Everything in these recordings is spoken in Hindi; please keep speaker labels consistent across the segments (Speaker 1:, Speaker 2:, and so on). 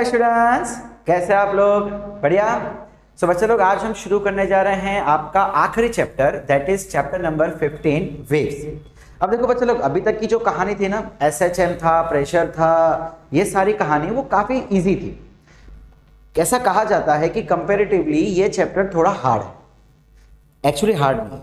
Speaker 1: हेलो स्टूडेंट्स, कैसे आप लोग? बढ़िया। सो बच्चे लोग, आज हम शुरू करने जा रहे हैं आपका आखिरी chapter, that is chapter number 15 waves. अब देखो बच्चे लोग, अभी तक की जो कहानी थी ना, एसएचएम था, प्रेशर था, ये सारी कहानी वो काफी इजी थी। ऐसा कहा जाता है कि कंपैरेटिवली ये चैप्टर थोड़ा हार्ड है। एक्चुअली हार्ड नहीं है।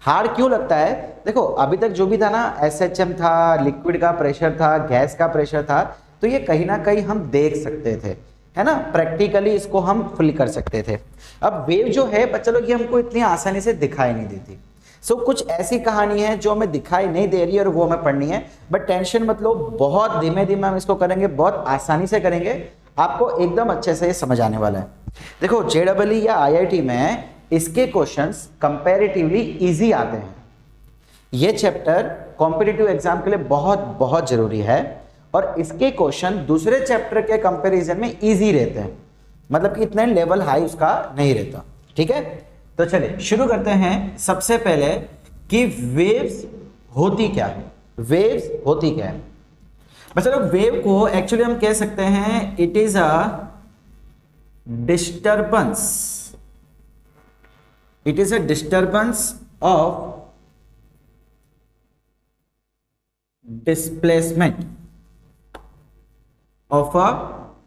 Speaker 1: हार्ड क्यों लगता है? देखो, अभी तक जो भी था ना, एसएचएम था, लिक्विड का प्रेशर था, गैस का प्रेशर था, तो ये कहीं ना कहीं हम देख सकते थे, है ना, प्रैक्टिकली इसको हम फील कर सकते थे। अब वेव जो है बच्चा लोग, ये हमको इतनी आसानी से दिखाई नहीं देती। सो कुछ ऐसी कहानी है जो हमें दिखाई नहीं दे रही है और वो हमें पढ़नी है। बट टेंशन मत लो, बहुत धीमे धीमे हम इसको करेंगे, बहुत आसानी से करेंगे, आपको एकदम अच्छे से ये समझ आने वाला है। देखो, जेईई या आईआईटी में इसके क्वेश्चंस कंपैरेटिवली इजी आते हैं। ये चैप्टर कॉम्पिटिटिव एग्जाम के लिए बहुत बहुत जरूरी है और इसके क्वेश्चन दूसरे चैप्टर के कंपैरिजन में इजी रहते हैं, मतलब कि इतने लेवल हाई उसका नहीं रहता। ठीक है, तो चलिए शुरू करते हैं। सबसे पहले कि वेव्स होती क्या है। वेव्स होती क्या है बच्चा लोग? वेव को एक्चुअली हम कह सकते हैं it is a disturbance. It is a disturbance of displacement of a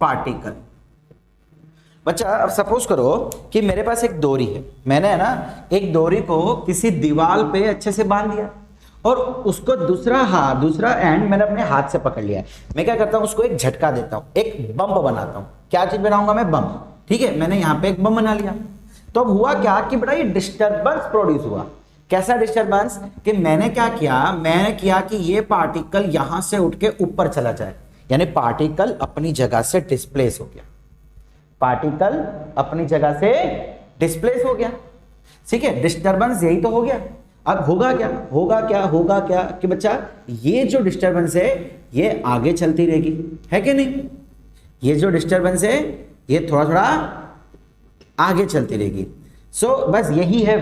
Speaker 1: particle। बच्चा, अब सपोज करो कि मेरे पास एक डोरी है, मैंने है ना एक डोरी को किसी दीवार पे अच्छे से बांध दिया और उसको दूसरा एंड मैंने अपने हाथ से पकड़ लिया है। मैं क्या करता हूं, उसको एक झटका देता हूं, एक बम बनाता हूं। क्या चीज बनाऊंगा मैं? बम। ठीक है, मैंने यहां पे एक बम बना लिया। तो अब हुआ क्या कि बड़ा ये डिस्टर्बेंस प्रोड्यूस हुआ। कैसा डिस्टर्बेंस? कि मैंने क्या किया, मैंने किया कि ये पार्टिकल यहां से उठ के ऊपर चला जाए, यानी पार्टिकल अपनी जगह से डिस्प्लेस हो गया। पार्टिकल अपनी जगह से डिस्प्लेस हो गया। ठीक है, डिस्टर्बेंस यही तो हो गया। अब होगा क्या कि बच्चा, ये जो डिस्टर्बेंस है ये आगे चलती रहेगी, है कि नहीं? ये जो डिस्टर्बेंस है ये थोड़ा थोड़ा आगे चलती रहेगी। सो बस यही है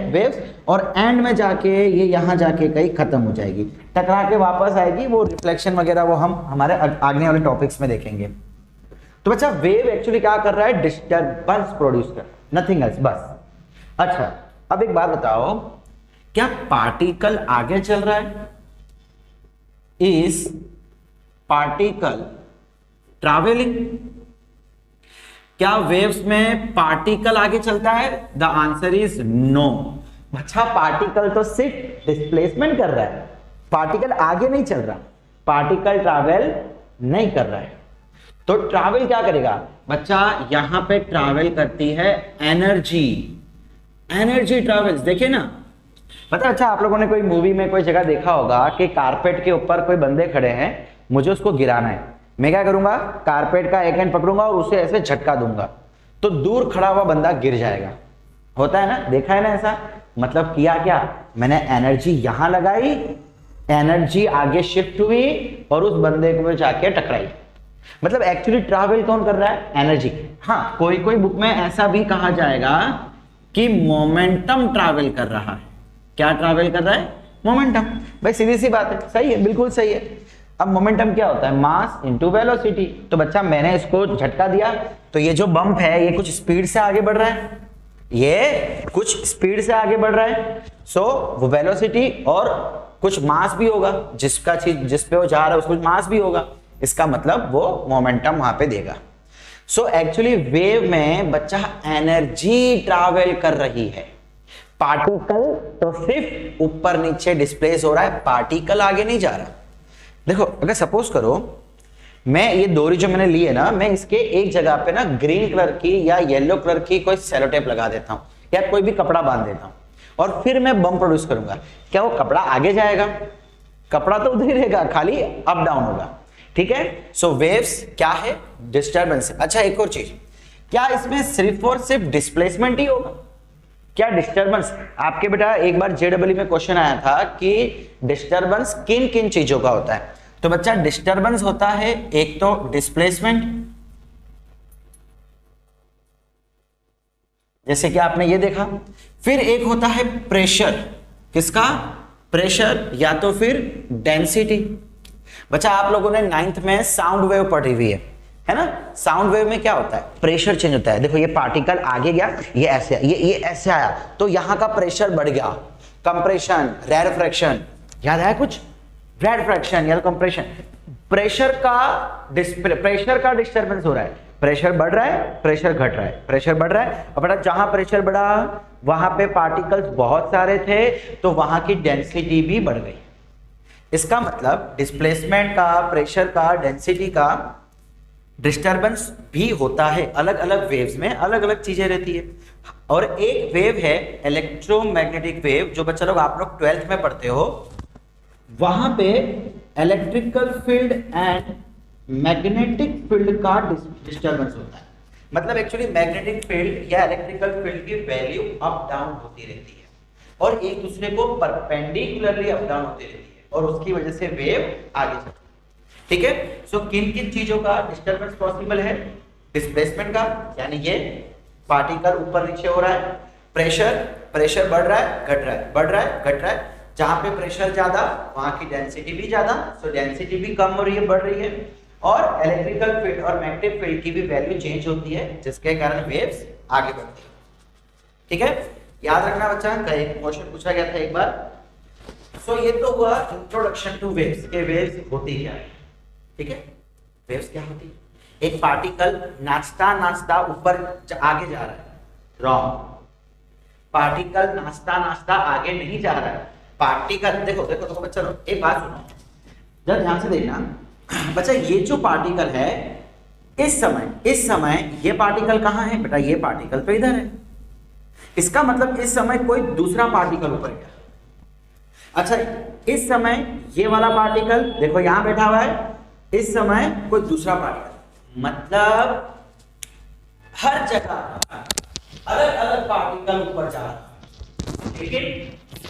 Speaker 1: वेव्स, और एंड में जाके ये यहां जाके कहीं खत्म हो जाएगी, टकरा के वापस आएगी। वो रिफ्लेक्शन वगैरह वो हम हमारे आगे वाले टॉपिक्स में देखेंगे। तो बच्चा, वेव एक्चुअली क्या कर रहा है? डिस्टर्बेंस प्रोड्यूस कर, नथिंग एल्स, बस। अच्छा, अब एक बात बताओ, क्या पार्टिकल आगे चल रहा है? Is particle traveling? क्या वेव्स में पार्टिकल आगे चलता है? The answer is no. अच्छा, पार्टिकल तो सिर्फ डिस्प्लेसमेंट कर रहा है, पार्टिकल आगे नहीं चल रहा, पार्टिकल ट्रैवल नहीं कर रहा है। तो ट्रैवल क्या करेगा बच्चा? यहां पे ट्रैवल करती है एनर्जी ट्रैवल्स। देखिए ना, पता, अच्छा आप लोगों ने कोई मूवी में कोई जगह देखा होगा कि कारपेट के ऊपर कोई बंदे खड़े हैं, मुझे उसको गिराना है। मैं क्या करूंगा? कारपेट का एक एंड पकड़ूंगा और उसे ऐसे झटका दूंगा, तो दूर खड़ा हुआ बंदा गिर जाएगा। होता है ना, देखा है ना ऐसा? मतलब किया क्या, मैंने एनर्जी यहां लगाई, एनर्जी आगे शिफ्ट हुई और उस बंदे को जाके टकराई। मतलब एक्चुअली ट्रैवल कौन कर रहा है? एनर्जी। हाँ, कोई बुक में ऐसा भी कहा जाएगा कि मोमेंटम ट्रैवल कर रहा है। क्या ट्रैवल कर रहा है? मोमेंटम। भाई सीधी सी बात है, सही है, बिल्कुल सही है। अब मोमेंटम क्या होता है? Mass into velocity. तो बच्चा, मैंने इसको झटका दिया, तो ये जो बम्प है ये कुछ स्पीड से आगे बढ़ रहा है, ये कुछ स्पीड से आगे बढ़ रहा है। सो वो वेलोसिटी और कुछ मास भी होगा, जिसका चीज जिस पे वो जा रहा है उसको मास भी होगा, इसका मतलब वो मोमेंटम वहां पे देगा। सो एक्चुअली वेव में बच्चा एनर्जी ट्रैवल कर रही है, पार्टिकल तो सिर्फ ऊपर नीचे डिस्प्लेस हो रहा है, पार्टिकल आगे नहीं जा रहा। देखो, अगर सपोज करो मैं ये डोरी जो मैंने ली है ना, मैं इसके एक जगह पे ना ग्रीन कलर की या येलो कलर की कोई सेलो टेप लगा देता हूं या कोई भी कपड़ा बांध देता हूं और फिर मैं बम प्रोड्यूस करूंगा, क्या वो कपड़ा आगे जाएगा? कपड़ा तो उधर ही रहेगा, खाली अप डाउन होगा। ठीक है, सो वेव्स क्या है? डिस्टर्बेंस। अच्छा, एक और चीज, क्या इसमें सिर्फ और सिर्फ डिस्प्लेसमेंट ही होगा? क्या डिस्टर्बेंस? आपके बेटा एक बार जेईई में क्वेश्चन आया था कि डिस्टर्बेंस किन किन चीजों का होता है। तो बच्चा, डिस्टर्बेंस होता है एक तो डिस्प्लेसमेंट, जैसे कि आपने ये देखा, फिर एक होता है प्रेशर। किसका? प्रेशर या तो फिर डेंसिटी। बच्चा, आप लोगों ने 9th में साउंड वेव पढ़ी हुई है, है ना। साउंड वेव में क्या होता है, प्रेशर चेंज होता है। देखो ये पार्टिकल आगे गया, ये ऐसे, ये ऐसे आया, तो यहाँ का प्रेशर बढ़ गया, कंप्रेशन, रैरफ्रैक्शन, याद आया कुछ, रैरफ्रैक्शन या कंप्रेशन। प्रेशर का डिस्टर्बेंस हो रहा है, प्रेशर बढ़ रहा है, प्रेशर घट रहा है, प्रेशर बढ़ रहा है। अब बेटा जहां प्रेशर बढ़ा वहां पे पार्टिकल्स बहुत सारे थे, तो वहां की डेंसिटी भी बढ़ गई। इसका मतलब डिस्प्लेसमेंट का, प्रेशर का, डेंसिटी का डिस्टर्बेंस भी होता है। अलग अलग वेव्स में अलग अलग चीजें रहती है। और एक वेव है इलेक्ट्रोमैग्नेटिक वेव, जो बच्चा लोग आप लोग 12th में पढ़ते हो। वहां पे electrical field and magnetic field का डिस्टर्बेंस होता है। मतलब एक्चुअली मैग्नेटिक फील्ड या इलेक्ट्रिकल फील्ड की वैल्यू अप डाउन होती रहती है और एक दूसरे को परपेंडिकुलरली अप डाउन होती रहती है, और उसकी वजह से वेव आगे चलती है। ठीक है। सो किन किन चीजों का डिस्टर्बेंस पॉसिबल है, डिस्प्लेसमेंट का, यानी ये पार्टिकल ऊपर नीचे हो रहा है, प्रेशर बढ़ रहा है, घट रहा है, बढ़ रहा है, घट रहा है। जहां पे प्रेशर ज्यादा वहां की डेंसिटी भी ज्यादा, सो डेंसिटी भी कम हो रही है, बढ़ रही है। और इलेक्ट्रिकल फील्ड और मैग्नेटिक फील्ड की भी वैल्यू चेंज होती है, जिसके कारण वेव्स आगे बढ़ती है। ठीक है, याद रखना बच्चा, कहीं क्वेश्चन पूछा गया था एक बार। सो ये तो हुआ इंट्रोडक्शन टू वेव्स, के वेव्स होती क्या है। ठीक है, वेव्स क्या होती है, एक पार्टिकल नाचता नाचता ऊपर आगे जा रहा है, रॉन्ग। पार्टिकल नाचता नाचता आगे नहीं जा रहा है। पार्टिकल देखो देखो देखो बच्चा, एक बात सुनो, जब ध्यान से देखना बच्चा, ये जो पार्टिकल है इस समय ये पार्टिकल कहां है बेटा, ये पार्टिकल तो इधर है। इसका मतलब इस समय कोई दूसरा पार्टिकल ऊपर गया। अच्छा, इस समय ये वाला पार्टिकल देखो यहां बैठा हुआ है, इस समय कोई दूसरा पार्टिकल, मतलब हर जगह अलग अलग पार्टिकल ऊपर जा रहा है, लेकिन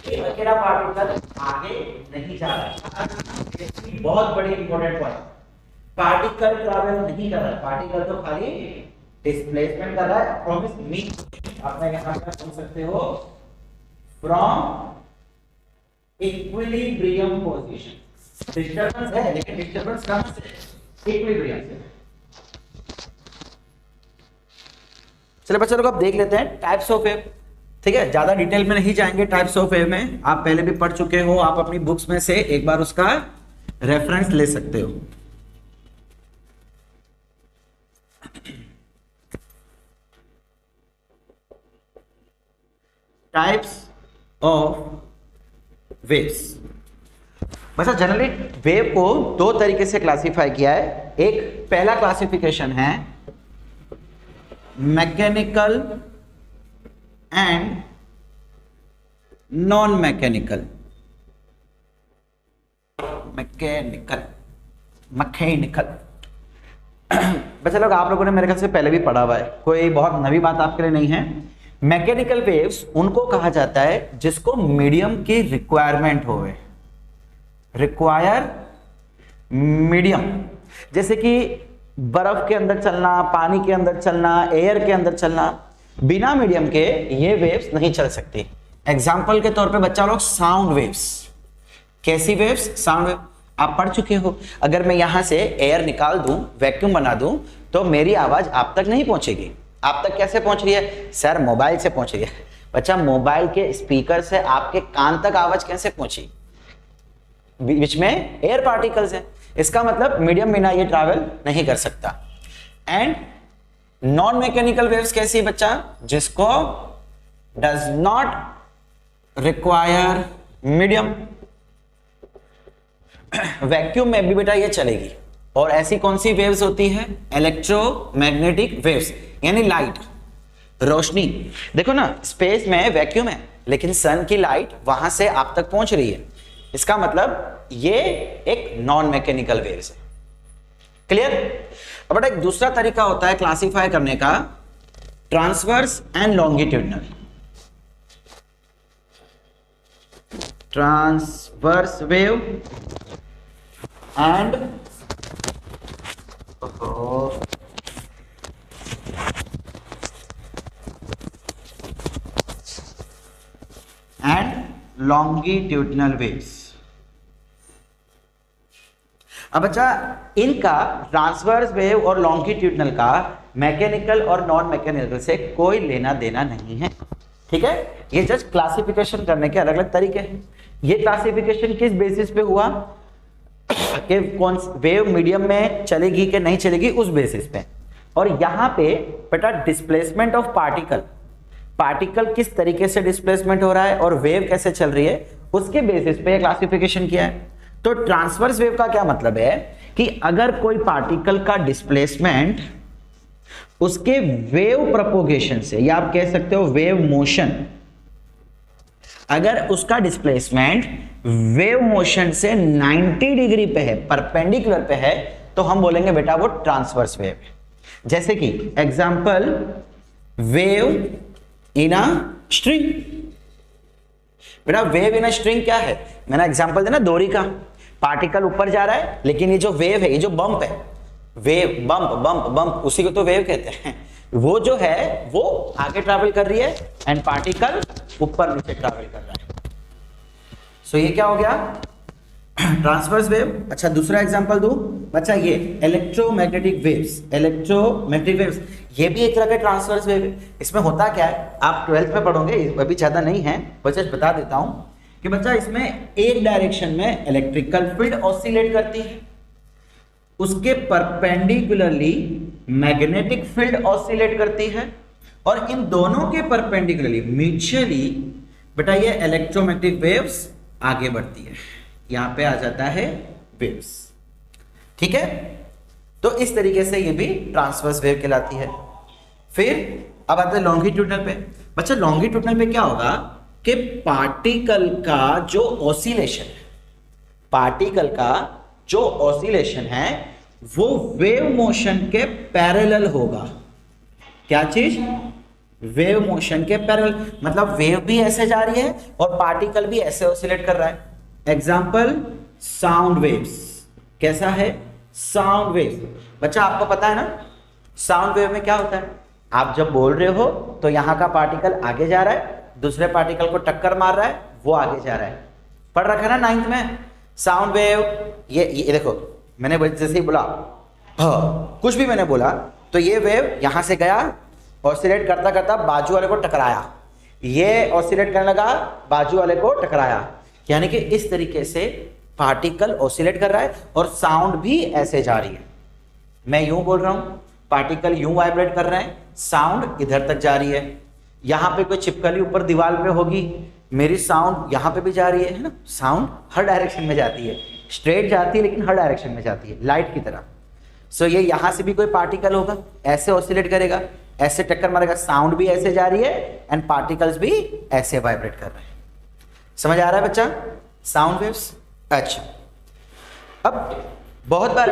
Speaker 1: ये अकेला पार्टिकल आगे नहीं जा रहा है। बहुत बड़ी इंपॉर्टेंट पॉइंट, पार्टिकल ट्रैवल नहीं कर रहा है, पार्टिकल तो खाली डिस्प्लेसमेंट कर रहा है फ्रॉम इट्स मीन। आप यहां पर सुन सकते हो, फ्रॉम इक्विलिब्रियम पोजीशन। डिस्टर्बेंस है, लेकिन डिस्टर्बेंस कहां से, इक्विलिब्रियम से। चलिए बच्चों लोग अब देख लेते हैं टाइप्स ऑफ वेव। ठीक है, ज्यादा डिटेल में नहीं जाएंगे टाइप्स ऑफ वेव में, आप पहले भी पढ़ चुके हो, आप अपनी बुक्स में से एक बार उसका रेफरेंस ले सकते हो। Types of waves. बच्चा जनरली वेव को दो तरीके से क्लासिफाई किया है। एक पहला क्लासिफिकेशन है mechanical and non mechanical. Mechanical बच्चा लोग आप लोगों ने मेरे ख्याल से पहले भी पढ़ा हुआ है, कोई बहुत नई बात आपके लिए नहीं है। मैकेनिकल वेव्स उनको कहा जाता है जिसको मीडियम की रिक्वायरमेंट होवे, रिक्वायर मीडियम। जैसे कि बर्फ के अंदर चलना, पानी के अंदर चलना, एयर के अंदर चलना, बिना मीडियम के ये वेव्स नहीं चल सकती। एग्जाम्पल के तौर पे बच्चा लोग साउंड वेव्स। कैसी वेव्स, साउंड वेव आप पढ़ चुके हो। अगर मैं यहां से एयर निकाल दूं, वैक्यूम बना दूं, तो मेरी आवाज आप तक नहीं पहुंचेगी। आप तक कैसे पहुंच रही है सर, मोबाइल से पहुंच रही है। बच्चा मोबाइल के स्पीकर से आपके कान तक आवाज कैसे पहुंची, बीच में एयर पार्टिकल्स हैं। इसका मतलब मीडियम बिना ये ट्रैवल नहीं कर सकता। एंड नॉन मैकेनिकल वेव्स कैसी है बच्चा, जिसको does not require medium. Vacuum में भी बेटा ये चलेगी। और ऐसी कौन सी वेव्स होती है, इलेक्ट्रोमैग्नेटिक वेव्स, यानी लाइट, रोशनी। देखो ना स्पेस में वैक्यूम है, लेकिन सन की लाइट वहां से आप तक पहुंच रही है। इसका मतलब ये एक नॉन मैकेनिकल वेव्स है। क्लियर। अब बेटा एक दूसरा तरीका होता है क्लासिफाई करने का, transverse and longitudinal. Transverse wave and longitudinal waves. अब बच्चा इनका ट्रांसवर्स वेव और लॉन्गिट्यूडनल का मैकेनिकल और नॉन मैकेनिकल से कोई लेना देना नहीं है, ठीक है। ये जस्ट क्लासिफिकेशन करने के अलग अलग तरीके हैं। ये क्लासिफिकेशन किस बेसिस पे हुआ कि कौन वेव मीडियम में चलेगी कि नहीं चलेगी, उस बेसिस पे। और यहां पे बेटा डिस्प्लेसमेंट ऑफ पार्टिकल, पार्टिकल किस तरीके से डिस्प्लेसमेंट हो रहा है और वेव कैसे चल रही है, उसके बेसिस पे क्लासिफिकेशन किया है। तो ट्रांसवर्स वेव का क्या मतलब है कि अगर कोई पार्टिकल का डिस्प्लेसमेंट उसके वेव प्रोपोगेशन से, या आप कह सकते हो वेव मोशन, अगर उसका डिस्प्लेसमेंट वेव मोशन से 90 डिग्री पे है, परपेंडिकुलर पे है, तो हम बोलेंगे बेटा वो ट्रांसवर्स वेव है। जैसे कि example wave in a string. बेटा वेव इन अ स्ट्रिंग क्या है, मैंने एग्जांपल दिया ना डोरी का, पार्टिकल ऊपर जा रहा है लेकिन ये जो वेव है, ये जो बम्प है, वेव बम्प बम्प बम्प, उसी को तो वेव कहते हैं। वो जो है वो आगे ट्रैवल कर रही है एंड पार्टिकल ऊपर नीचे ट्रैवल कर रहा है। सो ये क्या हो गया, ट्रांसवर्स वेव। अच्छा दूसरा एग्जांपल दो बच्चा, ये इलेक्ट्रोमैग्नेटिक वेव्स, इलेक्ट्रोमैग्नेटिक वेव्स ये भी एक तरह का ट्रांसवर्स वेव है। इसमें होता क्या है, आप 12th में पढ़ोगे, अभी ज्यादा नहीं है, बच्चा बता देता हूं कि बच्चा इसमें एक डायरेक्शन में इलेक्ट्रिकल फील्ड ऑसिलेट करती है, उसके परपेंडिकुलरली मैग्नेटिक फील्ड ऑसिलेट करती है, और इन दोनों के परपेंडिकुलरली म्यूचुअली बेटा ये इलेक्ट्रोमैग्नेटिक वेव्स आगे बढ़ती है, यहां पे आ जाता है वेव्स, ठीक है। तो इस तरीके से ये भी ट्रांसवर्स वेव कहलाती है। फिर अब आते हैं लॉन्गिट्यूडनल पे। बच्चा लॉन्गिट्यूडनल पे क्या होगा कि पार्टिकल का जो ऑसिलेशन है, पार्टिकल का जो ऑसिलेशन है वो वेव मोशन के पैरेलल होगा। क्या चीज, वेव मोशन के पैरेलल, मतलब वेव भी ऐसे जा रही है और पार्टिकल भी ऐसे ऑसिलेट कर रहा है। एग्जाम्पल साउंड वेव्स, कैसा है साउंड वेव्स। बच्चा आपको पता है ना साउंड वेव में क्या होता है, आप जब बोल रहे हो तो यहां का पार्टिकल आगे जा रहा है, दूसरे पार्टिकल को टक्कर मार रहा है, वो आगे जा रहा है। पढ़ रखा है ना 9th में साउंड वेव। ये देखो मैंने जैसे ही बोला कुछ भी मैंने बोला तो ये वेव यहां से गया, ऑसिलेट करता करता बाजू वाले को टकराया, ये ऑसिलेट करने लगा, बाजू वाले को टकराया, यानी कि इस तरीके से पार्टिकल ऑसिलेट कर रहा है और साउंड भी ऐसे जा रही है। मैं यूं बोल रहा हूं, पार्टिकल यूं वाइब्रेट कर रहे हैं, साउंड इधर तक जा रही है। यहां पे कोई छिपकली ऊपर दीवार पे होगी, मेरी साउंड यहां पे भी जा रही है ना। साउंड हर डायरेक्शन में जाती है, स्ट्रेट जाती है लेकिन हर डायरेक्शन में जाती है, लाइट की तरह। सो ये यहां से भी कोई पार्टिकल होगा, ऐसे ऑसिलेट करेगा, ऐसे टक्कर मारेगा, साउंड भी ऐसे जा रही है एंड पार्टिकल्स भी ऐसे वाइब्रेट कर रहे हैं। समझ आ रहा है बच्चा साउंड वेव्स। अच्छा अब बहुत बार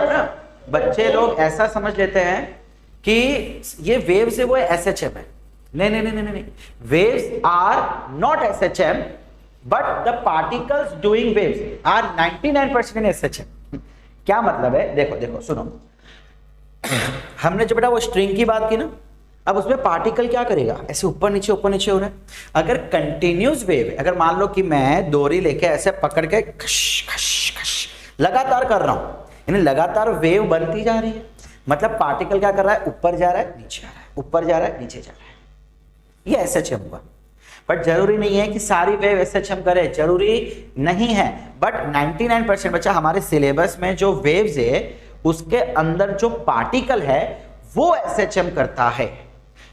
Speaker 1: ना बच्चे लोग ऐसा समझ लेते हैं कि ये वेव्स है वो SHM है। नहीं, waves are not SHM but the particles doing waves are 99% in SHM। क्या मतलब है, देखो सुनो, हमने जो बेटा वो स्ट्रिंग की बात की ना, अब उसमें पार्टिकल क्या करेगा, ऐसे ऊपर नीचे हो रहा है। अगर कंटिन्यूस वेव है, अगर मान लो कि मैं डोरी लेके ऐसे पकड़ के खश खश खश लगातार कर रहा हूं, यानी लगातार वेव बनती जा रही है, मतलब पार्टिकल क्या कर रहा है, ऊपर जा रहा है नीचे आ रहा है, ऊपर जा रहा है नीचे जा रहा है, ये SHM हुआ। बट जरूरी नहीं है कि सारी वेव SHM करे, जरूरी नहीं है। बट 99% बच्चा हमारे सिलेबस में जो वेव्स है उसके अंदर जो पार्टिकल है वो SHM करता है।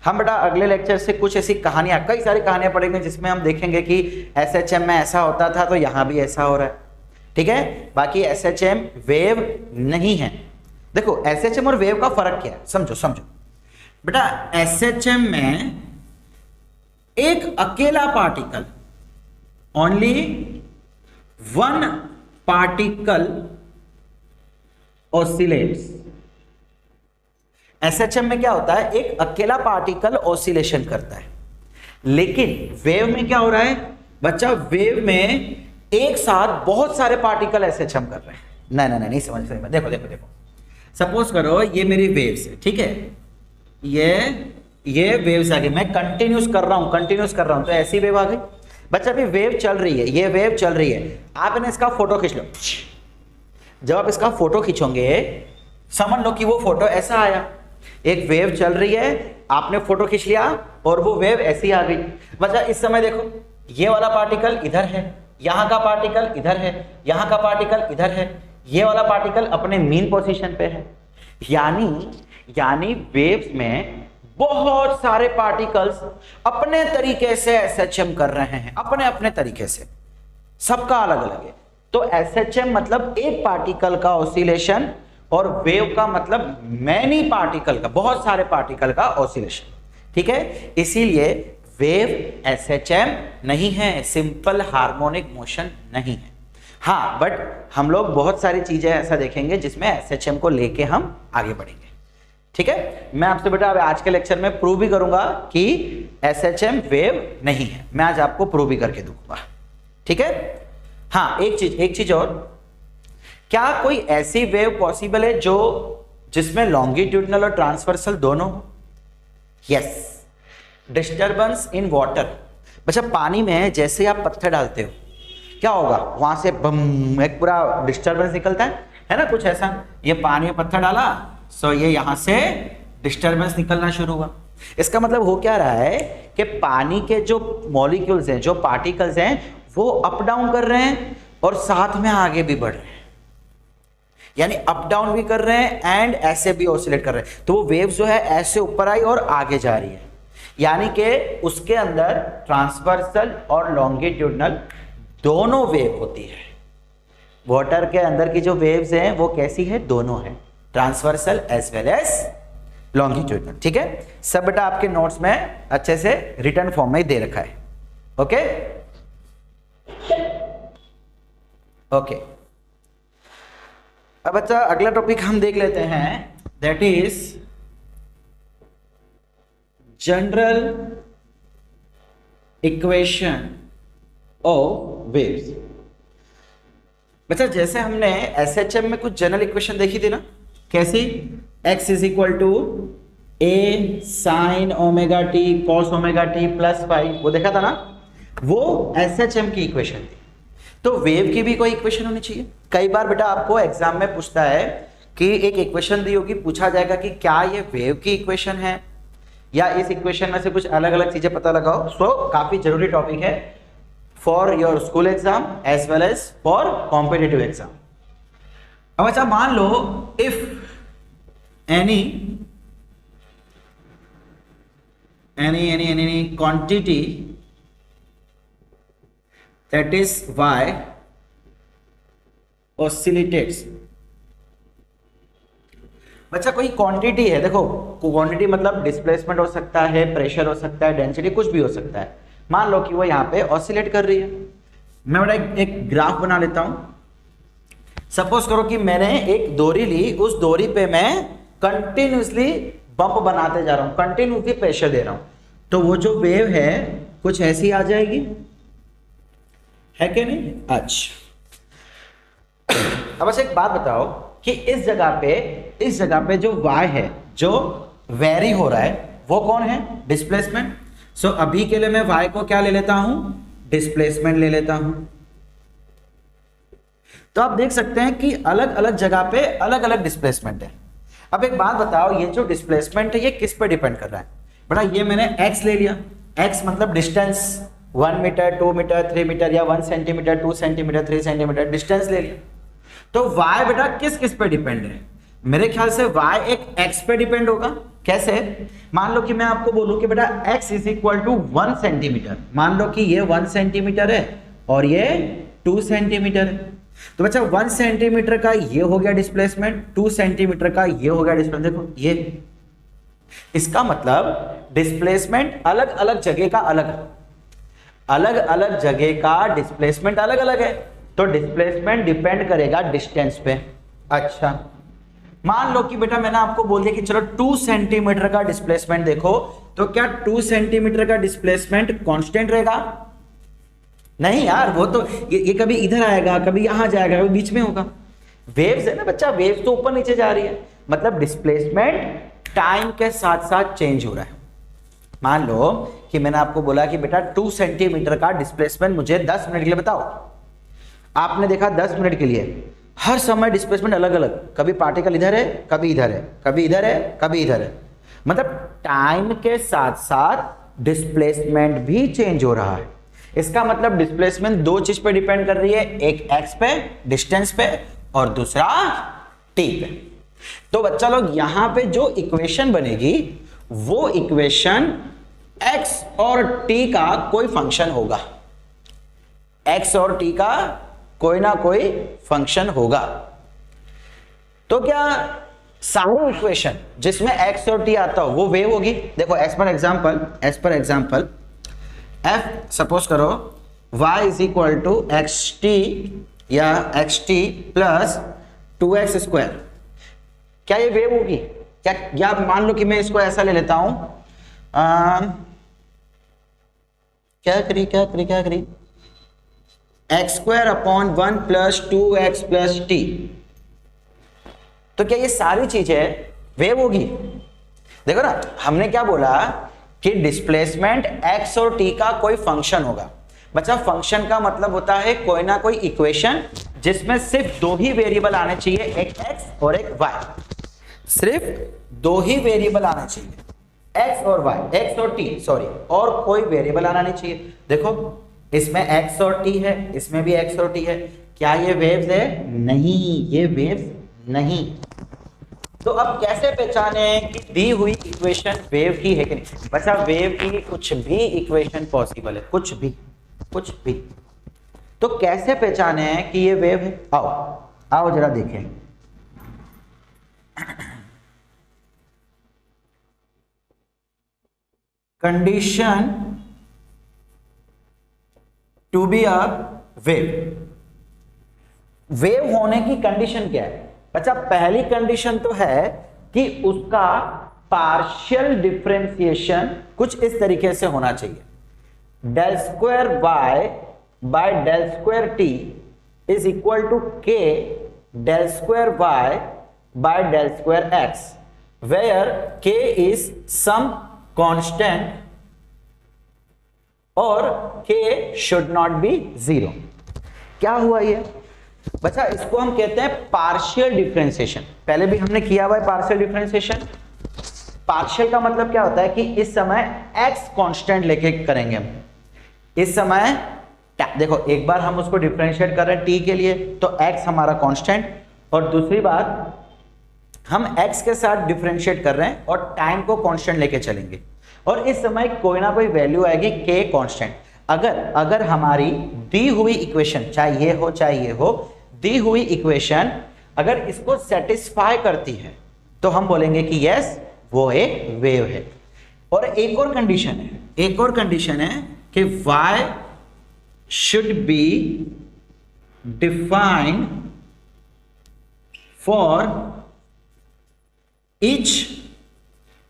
Speaker 1: हम बेटा अगले लेक्चर से कुछ ऐसी कहानियां, कई सारी कहानियां पढ़ेंगे जिसमें हम देखेंगे कि SHM में ऐसा होता था तो यहां भी ऐसा हो रहा है, ठीक है। बाकी SHM वेव नहीं है। देखो SHM और वेव का फर्क क्या है, समझो बेटा। SHM में एक अकेला particle, only one particle oscillates. SHM में क्या होता है, एक अकेला पार्टिकल ऑसिलेशन करता है। लेकिन वेव में क्या हो रहा है बच्चा, वेव में एक साथ बहुत सारे पार्टिकल SHM कर रहे हैं। नहीं समझ रहे। देखो सपोज करो ये मेरी वेव्स है, ठीक है, ये वेव्स आ गई, मैं कंटिन्यूस कर रहा हूं तो ऐसी वेव आ गई। बच्चा अभी वेव चल रही है, ये वेव चल रही है, आपने इसका फोटो खींच लो, जब आप इसका फोटो खींचोगे, समझ लो कि वो फोटो ऐसा आया, एक वेव चल रही है, आपने फोटो खींच लिया और वो वेव ऐसी आ गई। बच्चा इस समय देखो, ये वाला पार्टिकल इधर है, यहाँ का पार्टिकल इधर है, यहाँ का पार्टिकल इधर है, ये वाला पार्टिकल अपने मीन पोजीशन पे है। यानी वेव्स में बहुत सारे पार्टिकल्स अपने तरीके से एसएचएम कर रहे हैं, अपने अपने तरीके से, सबका अलग अलग है। तो एसएचएम मतलब एक पार्टिकल का ऑसिलेशन और वेव का मतलब मैनी पार्टिकल का, बहुत सारे पार्टिकल का ऑसिलेशन। ठीक है, इसीलिए वेव एसएचएम नहीं है, सिंपल हार्मोनिक मोशन नहीं है। हाँ, बट हम लोग बहुत सारी चीजें ऐसा देखेंगे जिसमें एसएचएम को लेके हम आगे बढ़ेंगे। ठीक है, मैं आपसे बेटा अब आज के लेक्चर में प्रूव भी करूंगा कि एसएचएम वेव नहीं है, मैं आज आपको प्रूव भी करके दूंगा। ठीक है, हाँ एक चीज और, क्या कोई ऐसी वेव पॉसिबल है जो जिसमें लॉन्गिट्यूडनल और ट्रांसवर्सल दोनों? Yes, disturbance in water. बच्चा पानी में जैसे आप पत्थर डालते हो क्या होगा, वहां से बम एक पूरा डिस्टर्बेंस निकलता है ना, कुछ ऐसा। ये पानी में पत्थर डाला, सो ये यहां से डिस्टर्बेंस निकलना शुरू हुआ। इसका मतलब हो क्या रहा है कि पानी के जो मॉलिक्यूल्स हैं, जो पार्टिकल्स हैं, वो अप डाउन कर रहे हैं और साथ में आगे भी बढ़ रहे हैं, यानी अप डाउन भी कर रहे हैं एंड ऐसे भी ऑसिलेट कर रहे हैं। तो वो वेव जो है ऐसे ऊपर आई और आगे जा रही है, यानी कि उसके अंदर ट्रांसवर्सल और लॉन्गिट्यूडनल दोनों वेव होती है। वाटर के अंदर की जो वेव्स हैं वो कैसी है, दोनों है, transversal as well as longitudinal. ठीक है, सब बेटा आपके नोट्स में अच्छे से रिटर्न फॉर्म में दे रखा है। ओके ओके, अब बच्चा अगला टॉपिक हम देख लेते हैं, that is general equation of waves. बच्चा जैसे हमने एसएचएम में कुछ जनरल इक्वेशन देखी थी ना, कैसी, x is equal to a sine omega t cos omega t plus phi, वो देखा था ना, वो एसएचएम की इक्वेशन थी। तो वेव की भी कोई इक्वेशन होनी चाहिए। कई बार बेटा आपको एग्जाम में पूछता है कि एक इक्वेशन दी होगी, पूछा जाएगा कि क्या ये वेव की इक्वेशन है या इस इक्वेशन में से कुछ अलग अलग चीजें पता लगाओ। सो काफी जरूरी टॉपिक है for your school exam as well as for competitive exam. अब अच्छा मान लो if any quantity that is y oscillates। बच्चा कोई क्वांटिटी है, देखो क्वांटिटी मतलब डिस्प्लेसमेंट हो सकता है, प्रेशर हो सकता है, डेंसिटी कुछ भी हो सकता है। मान लो कि वो यहाँ पे ऑसिलेट कर रही है। मैं बड़ा एक ग्राफ बना लेता हूं। सपोज करो कि मैंने एक डोरी ली, उस डोरी पे मैं कंटिन्यूसली बम्प बनाते जा रहा हूं, कंटिन्यूसली प्रेशर दे रहा हूं, तो वो जो वेव है कुछ ऐसी आ जाएगी, है कि नहीं? अच्छा, अब अच्छा एक बात बताओ कि इस जगह पे जो y है, जो वेरी हो रहा है, वो कौन है? डिस्प्लेसमेंट। सो अभी के लिए मैं y को क्या ले लेता हूं? डिस्प्लेसमेंट ले लेता हूं। तो आप देख सकते हैं कि अलग अलग जगह पे अलग अलग डिस्प्लेसमेंट है। अब एक बात बताओ, ये जो डिस्प्लेसमेंट है ये किस पे डिपेंड कर रहा है? बड़ा ये मैंने x ले लिया, x मतलब डिस्टेंस, 1 मीटर, 2 मीटर, 3 मीटर या 1 सेंटीमीटर, 2 सेंटीमीटर, 3 सेंटीमीटर डिस्टेंस ले लिया। तो y बेटा किस पे डिपेंड है? मेरे ख्याल से y एक x पे डिपेंड होगा। कैसे? मान लो कि मैं आपको बोलूं कि बेटा x is equal to 1 centimetre, मान लो कि ये 1 सेंटीमीटर है और ये 2 सेंटीमीटर है। तो बच्चा 1 सेंटीमीटर का ये हो गया डिस्प्लेसमेंट, 2 सेंटीमीटर का ये हो गया डिस्प्लेसमेंट। देखो ये, इसका मतलब डिस्प्लेसमेंट अलग अलग जगह का अलग अलग जगह का डिस्प्लेसमेंट अलग अलग है। तो डिस्प्लेसमेंट डिपेंड करेगा डिस्टेंस पे। अच्छा, मान लो कि बेटा मैंने आपको बोल दिया कि चलो 2 सेंटीमीटर का डिस्प्लेसमेंट देखो, तो क्या 2 सेंटीमीटर का डिस्प्लेसमेंट कांस्टेंट रहेगा? नहीं यार, वो तो ये कभी इधर आएगा, कभी यहां जाएगा, कभी बीच में होगा। वेव्स है ना बच्चा, वेव्स तो ऊपर नीचे जा रही है, मतलब डिस्प्लेसमेंट टाइम के साथ साथ चेंज हो रहा है। मान लो कि मैंने आपको बोला कि बेटा 2 सेंटीमीटर का डिस्प्लेसमेंट मुझे 10 मिनट के लिए बताओ। आपने देखा 10 मिनट के लिए, हर समय डिस्प्लेसमेंट अलग अलग, कभी पार्टिकल इधर है, कभी इधर है, कभी इधर है, कभी इधर है। मतलब टाइम के साथ साथ डिस्प्लेसमेंट भी चेंज हो रहा है। इसका मतलब डिस्प्लेसमेंट दो चीज पे डिपेंड कर रही है, एक एक्स पे डिस्टेंस पे और दूसरा टी पे। तो बच्चा लोग यहां पे जो इक्वेशन बनेगी वो इक्वेशन एक्स और टी का कोई फंक्शन होगा, एक्स और टी का कोई ना कोई फंक्शन होगा। तो क्या सारी इक्वेशन जिसमें एक्स और टी आता हो वो वेव होगी? देखो as per example if suppose करो y is equal to x t या x t plus 2x square, क्या ये वेव होगी? क्या, या मान लो कि मैं इसको ऐसा ले लेता हूं, क्या करी x square upon 1 plus 2x plus T. तो क्या ये सारी चीजें वेव होगी? देखो ना, हमने क्या बोला कि डिस्प्लेसमेंट x और t का कोई फंक्शन होगा। बच्चा फंक्शन का मतलब होता है कोई ना कोई इक्वेशन जिसमें सिर्फ दो ही वेरिएबल आने चाहिए, एक x और एक y। सिर्फ दो ही वेरिएबल आने चाहिए, x और y, x और t सॉरी, और कोई वेरिएबल आना नहीं चाहिए। देखो इसमें x और t है, इसमें भी x और t है, क्या ये वेव्स है? नहीं, ये वेव्स नहीं। तो अब कैसे पहचाने कि दी हुई इक्वेशन वेव की है कि नहीं? बच्चा वेव की कुछ भी इक्वेशन पॉसिबल है, कुछ भी। तो कैसे पहचाने कि ये वेव है? आओ जरा देखें। Condition to be a wave होने की कंडीशन क्या है? बच्चा पहली कंडीशन तो है कि उसका पार्शियल डिफरेंशिएशन कुछ इस तरीके से होना चाहिए, del square y by del square t is equal to k del square y by del square x, where k is some constant और k शुड नॉट बी 0। क्या हुआ ये? बच्चा इसको हम कहते हैं पार्शियल डिफरेंशिएशन। पहले भी हमने किया हुआ है पार्शियल डिफरेंशिएशन। पार्शियल का मतलब क्या होता है कि इस समय x कांस्टेंट लेके करेंगे हम। इस समय देखो एक बार हम उसको डिफरेंशिएट कर रहे हैं t के लिए, तो x हमारा कांस्टेंट, और दूसरी बात हम x के साथ डिफरेंशिएट कर रहे हैं और टाइम को कांस्टेंट लेके चलेंगे, और इस समय कोई ना कोई वैल्यू आएगी k कांस्टेंट। अगर हमारी दी हुई इक्वेशन, चाहे ये हो, दी हुई इक्वेशन अगर इसको सेटिस्फाई करती है तो हम बोलेंगे कि यस वो एक वेव है। और एक और कंडीशन है कि y should be defined for each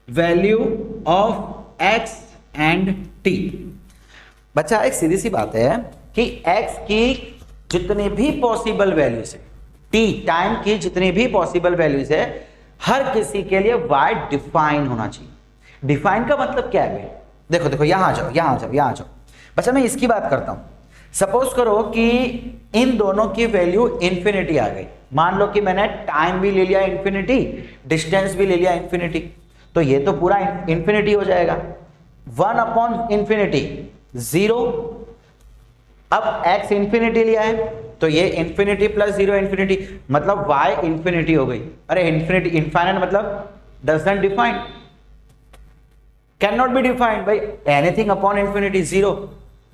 Speaker 1: value of x and t। बच्चा एक सीधी सी बात है कि x की जितनी भी पॉसिबल वैल्यूज है, t टाइम की जितनी भी पॉसिबल वैल्यूज है, हर किसी के लिए y डिफाइन होना चाहिए। डिफाइन का मतलब क्या है? देखो यहां जाओ। बच्चा मैं इसकी बात करता हूं। सपोज करो कि इन दोनों की वैल्यू इंफिनिटी आ गई। मान लो कि मैंने टाइम भी ले लिया इंफिनिटी, डिस्टेंस भी ले लिया इंफिनिटी, तो ये तो पूरा इंफिनिटी हो जाएगा। 1 अपॉन इंफिनिटी 0। अब x इंफिनिटी लिया है तो ये इंफिनिटी प्लस 0 इंफिनिटी, मतलब y इंफिनिटी हो गई। अरे इंफिनिटी इनफाइनाइट मतलब doesn't define, can not be defined भाई। Anything upon infinity 0।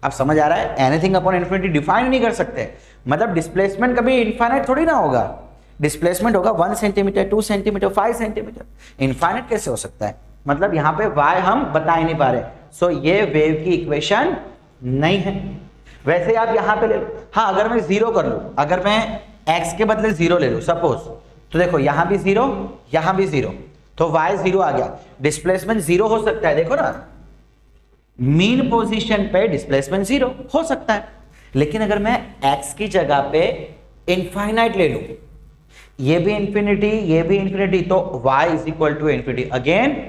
Speaker 1: अब समझ आ रहा है? एनीथिंग अपॉन इंफिनिटी डिफाइन नहीं कर सकते, मतलब डिस्प्लेसमेंट कभी इनफाइनाइट थोड़ी ना होगा। डिस्प्लेसमेंट होगा 1 सेंटीमीटर, 2 सेंटीमीटर, 5 सेंटीमीटर। इनफाइनाइट कैसे हो सकता है? मतलब यहां पे y हम बता ही नहीं पा रहे, सो ये वेव की इक्वेशन नहीं है। वैसे आप यहां पे ले लो, हाँ अगर मैं 0 कर लूं, अगर मैं x के बदले 0 ले लूं सपोज, तो देखो यहां भी 0, यहां भी 0, तो y 0 आ गया। डिस्प्लेसमेंट 0 हो सकता है, देखो ना मीन पोजीशन पे डिस्प्लेसमेंट 0 हो सकता है। लेकिन अगर मैं x की जगह पे इनफाइनाइट ले लूं, ये भी इंफिनिटी, ये भी इंफिनिटी, तो y is equal to infinity. Again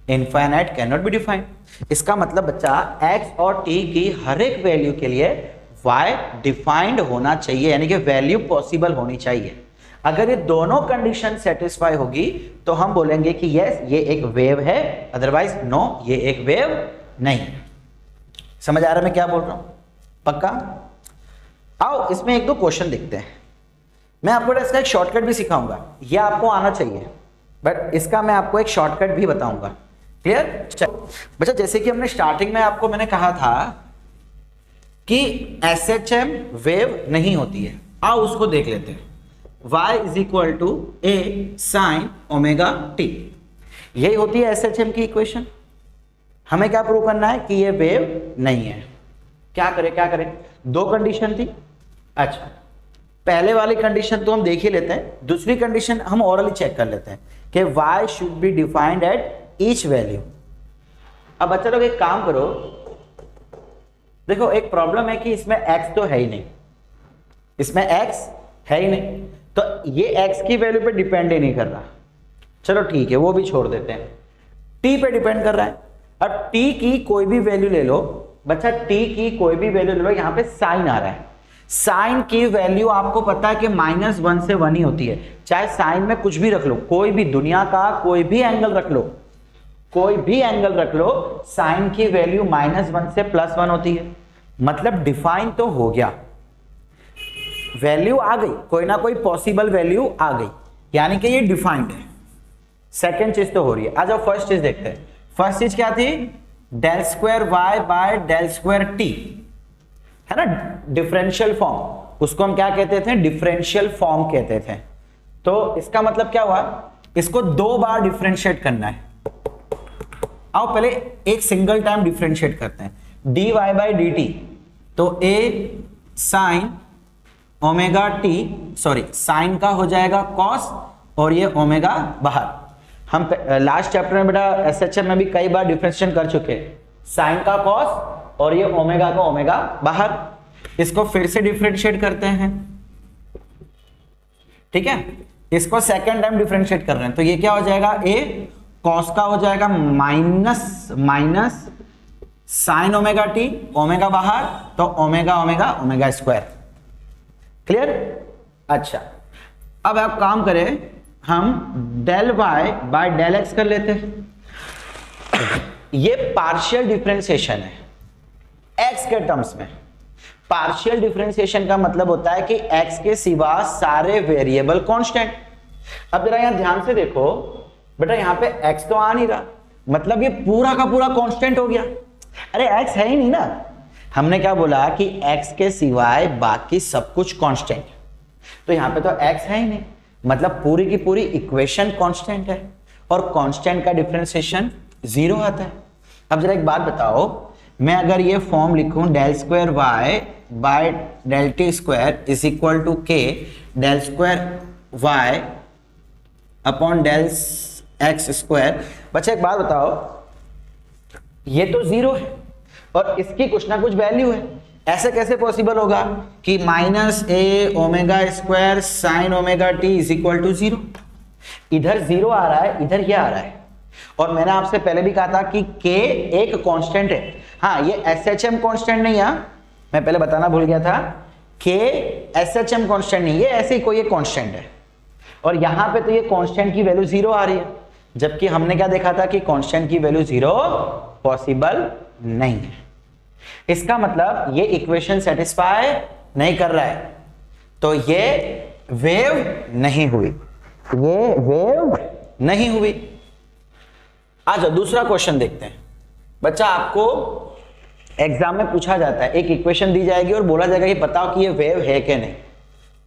Speaker 1: infinite can not be defined. इसका मतलब बच्चा x और t की हर एक वैल्यू के लिए y डिफाइंड होना चाहिए, यानी कि वैल्यू पॉसिबल होनी चाहिए। अगर ये दोनों कंडीशन सेटिस्फाई होगी तो हम बोलेंगे कि यस ये एक वेव है, अदरवाइज नो ये एक वेव नहीं। समझ आ रहा है मैं क्या बोल रहा हूं? पक्का? आओ इसमें एक दो क्वेश्चन देखते हैं। मैं आपको इसका एक शॉर्टकट भी सिखाऊंगा, यह आपको आना चाहिए, बट इसका मैं आपको एक शॉर्टकट भी बताऊंगा। क्लियर? चलो बच्चा, जैसे कि हमने स्टार्टिंग में आपको मैंने कहा था कि एसएचएम वेव नहीं होती है, आओ उसको देख लेते हैं। y is equal to a sine omega t, यही होती है एसएचएम की इक्वेशन। हमें क्या प्रूव करना है कि ये वेव नहीं है। क्या करें? दो कंडीशन थी। अच्छा, पहले वाली कंडीशन तो हम देख ही लेते हैं, दूसरी कंडीशन हम ओरली चेक कर लेते हैं कि y should be defined at each value. अब बच्चा लोग एक काम करो, देखो एक प्रॉब्लम है कि इसमें x तो है ही नहीं, इसमें x है ही नहीं, तो ये x की वैल्यू पे डिपेंड ही नहीं कर रहा। चलो ठीक है, वो भी छोड़ देते हैं, t पे डिपेंड कर रहा है। अब t की कोई भी वैल्यू ले लो बच्चा, t की कोई भी वैल्यू ले लो, यहां पे साइन आ रहा है। साइन की वैल्यू आपको पता है कि -1 से 1 ही होती है, चाहे साइन में कुछ भी रख लो, कोई भी दुनिया का कोई भी एंगल रख लो, कोई भी एंगल रख लो, साइन की वैल्यू -1 से +1 होती है। मतलब डिफाइन तो हो गया, वैल्यू आ गई, कोई ना कोई पॉसिबल वैल्यू आ गई, यानी कि ये डिफाइंड है। सेकेंड चीज तो हो रही है। आ जाओ फर्स्ट चीज देखते हैं। फर्स्ट चीज क्या थी? Del square y by del square t, है ना, डिफरेंशियल फॉर्म। उसको हम क्या कहते थे? डिफरेंशियल फॉर्म कहते थे। तो इसका मतलब क्या हुआ? इसको 2 बार डिफरेंशिएट करना है। आओ पहले एक सिंगल टाइम डिफरेंशिएट करते हैं। D y by d t, तो a sine omega t, sorry sine का हो जाएगा कॉस और ये ओमेगा बाहर। हम लास्ट चैप्टर में बेटा एसएचएम में भी कई बार डिफरेंशिएशन कर चुके हैं, साइन का कॉस और ये ओमेगा का ओमेगा बाहर। इसको फिर से डिफरेंशिएट करते हैं, ठीक है, इसको सेकेंड टाइम डिफरेंशिएट कर रहे हैं, तो ये क्या हो जाएगा? ए कॉस का हो जाएगा minus sine omega t, omega बाहर, तो omega omega omega square. Clear? अच्छा, अब आप काम करें, हम del y by del x कर लेते हैं। ये पार्शियल डिफरेंशिएशन है एक्स के टर्म्स में। पार्शियल डिफरेंशिएशन का मतलब होता है कि एक्स के सिवा सारे वेरिएबल कांस्टेंट। अब जरा यहां ध्यान से देखो बेटा, यहां पे एक्स तो आ नहीं रहा, मतलब ये पूरा का पूरा कांस्टेंट हो गया। अरे एक्स है ही नहीं ना, हमने क्या बोला कि x के सिवाय बाकी सब कुछ कांस्टेंट, तो यहां पे तो x है ही नहीं, मतलब पूरी की पूरी इक्वेशन कांस्टेंट है, और कांस्टेंट का डिफरेंशिएशन 0 आता है। अब जरा एक बात बताओ, मैं अगर ये फॉर्म लिखूं del square y by del t square is equal to k del square y upon del x square, बच्चा एक बात बताओ, ये तो 0 है और इसकी कुछ ना कुछ वैल्यू है, ऐसे कैसे पॉसिबल होगा कि -a omega square sine omega t is equal to 0? इधर 0 आ रहा है, इधर ये आ रहा है, और मैंने आपसे पहले भी कहा था कि k एक कांस्टेंट है। हाँ, ये एसएचएम कांस्टेंट नहीं है, मैं पहले बताना भूल गया था, k एसएचएम कांस्टेंट नहीं, ये ऐसे ही कोई एक कांस्टेंट है, और यहां पे तो ये कांस्टेंट की वैल्यू 0 आ रही है, जबकि हमने क्या देखा था कि कांस्टेंट की वैल्यू 0 पॉसिबल नहीं है। इसका मतलब ये इक्वेशन सेटिस्फाई नहीं कर रहा है, तो ये वेव नहीं हुई, ये वेव नहीं हुई। आ जाओ दूसरा क्वेश्चन देखते हैं। बच्चा, आपको एग्जाम में पूछा जाता है, एक इक्वेशन दी जाएगी और बोला जाएगा कि बताओ कि ये वेव है कि नहीं,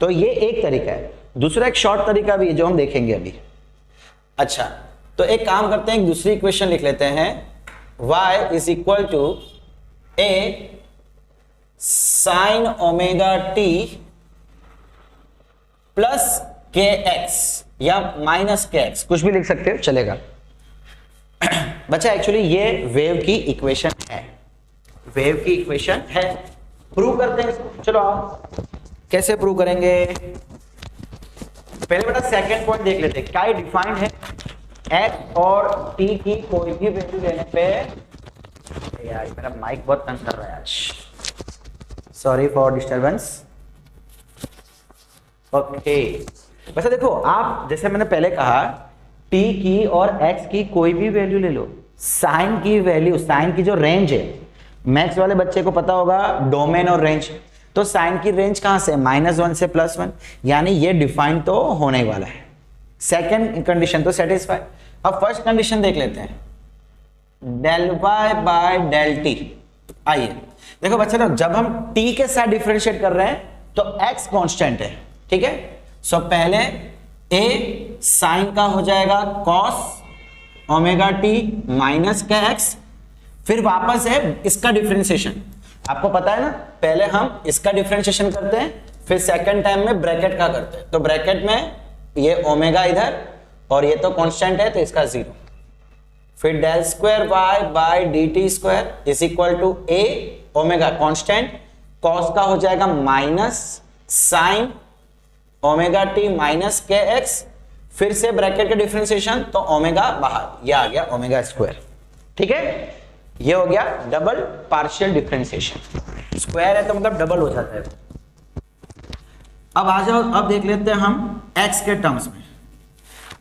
Speaker 1: तो ये एक तरीका है। दूसरा एक शॉर्ट तरीका भी है जो हम देखेंगे अभी। अच्छा, तो एक काम करते हैं, एक दूसरी इक्वेशन लिख लेते हैं, y is equal to a sine omega t plus k x या माइनस के एक्स, कुछ भी लिख सकते हो, चलेगा। बच्चा एक्चुअली ये वेव की इक्वेशन है, वेव की इक्वेशन है, प्रूव करते हैं इसको। चलो आओ, कैसे प्रूव करेंगे? पहले बेटा सेकंड पॉइंट देख लेते हैं, क्या ये डिफाइंड है? x और t की कोई भी वैल्यू लेने पे, यार मेरा माइक बहुत तंग कर रहा है आज, सॉरी फॉर डिस्टर्बेंस। ओके, वैसे देखो, आप जैसे मैंने पहले कहा t की और x की कोई भी वैल्यू ले लो, साइन की वैल्यू, साइन की जो रेंज है, मैथ्स वाले बच्चे को पता होगा डोमेन और रेंज, तो साइन की रेंज कहां से, -1 से +1, यानी ये डिफाइन तो होने वाला है। सेकेंड कंडीशन तो सेटिस्फाई। अब फर्स्ट कंडीशन देख लेते हैं, del y by del t। आइए देखो बच्चे लोग, जब हम t के साथ डिफरेंशिएट कर रहे हैं तो x कांस्टेंट है, ठीक है। सो पहले a साइन का हो जाएगा cos ओमेगा t माइनस का x, फिर वापस है इसका डिफरेंशिएशन। आपको पता है ना, पहले हम इसका डिफरेंशिएशन करते हैं, फिर सेकंड टाइम में ब्रैकेट का करते हैं। तो ब्रैकेट में ये ओमेगा इधर और ये तो कांस्टेंट है तो इसका 0, फिर del square y by dt square is equal to a omega constant, cos का हो जाएगा minus sine omega t minus k x, फिर से ब्रैकेट का डिफरेंशिएशन तो ओमेगा बाहर, ये आ गया ओमेगा स्क्वायर, ठीक है। ये हो गया डबल पार्शियल डिफरेंशिएशन, स्क्वायर है तो मतलब डबल हो जाता है। अब आ जाओ, अब देख लेते हैं हम x के टर्म्स में।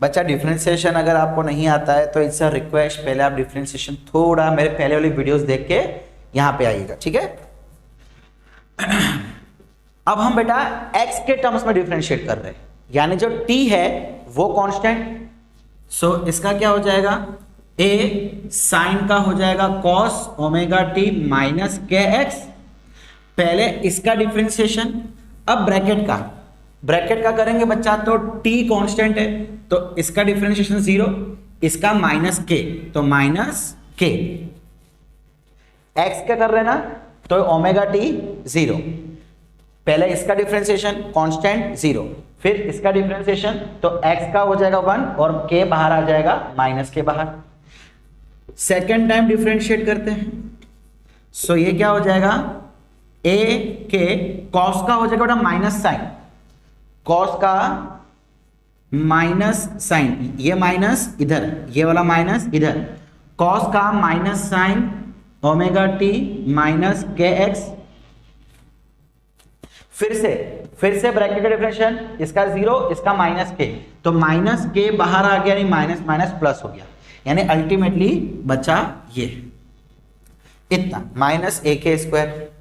Speaker 1: बच्चा डिफरेंशिएशन अगर आपको नहीं आता है तो इट्स अ रिक्वेस्ट, पहले आप डिफरेंशिएशन थोड़ा मेरे पहले वाली वीडियोस देख के यहां पे आइएगा, ठीक है। अब हम बेटा x के टर्म्स में डिफरेंशिएट कर रहे हैं, यानी जो t है वो कांस्टेंट, सो इसका क्या हो जाएगा, a साइन का हो जाएगा cos omega t minus k x, पहले इसका डिफरेंशिएशन, अब ब्रैकेट का करेंगे बच्चा, तो t कांस्टेंट है तो इसका डिफरेंशिएशन 0, इसका माइनस k तो माइनस k, x क्या कर रहे हैं ना, तो ओमेगा t 0, पहले इसका डिफरेंशिएशन कांस्टेंट 0, फिर इसका डिफरेंशिएशन तो x का हो जाएगा 1 और k बाहर आ जाएगा माइनस के बाहर। सेकेंड टाइम डिफरेंशिएट करते हैं, सो ये क्या हो जाएगा, a के cos का हो जाएगा बेटा माइनस साइन, cos का माइनस साइन, ये माइनस इधर, ये वाला माइनस इधर, cos का minus sine omega t minus k x, फिर से ब्रैकेट का डिफरेंशिएशन, इसका 0 इसका माइनस के, तो माइनस के बाहर आ गया, यानी माइनस माइनस प्लस हो गया, यानी अल्टीमेटली बचा ये इतना माइनस ए के स्क्वायर।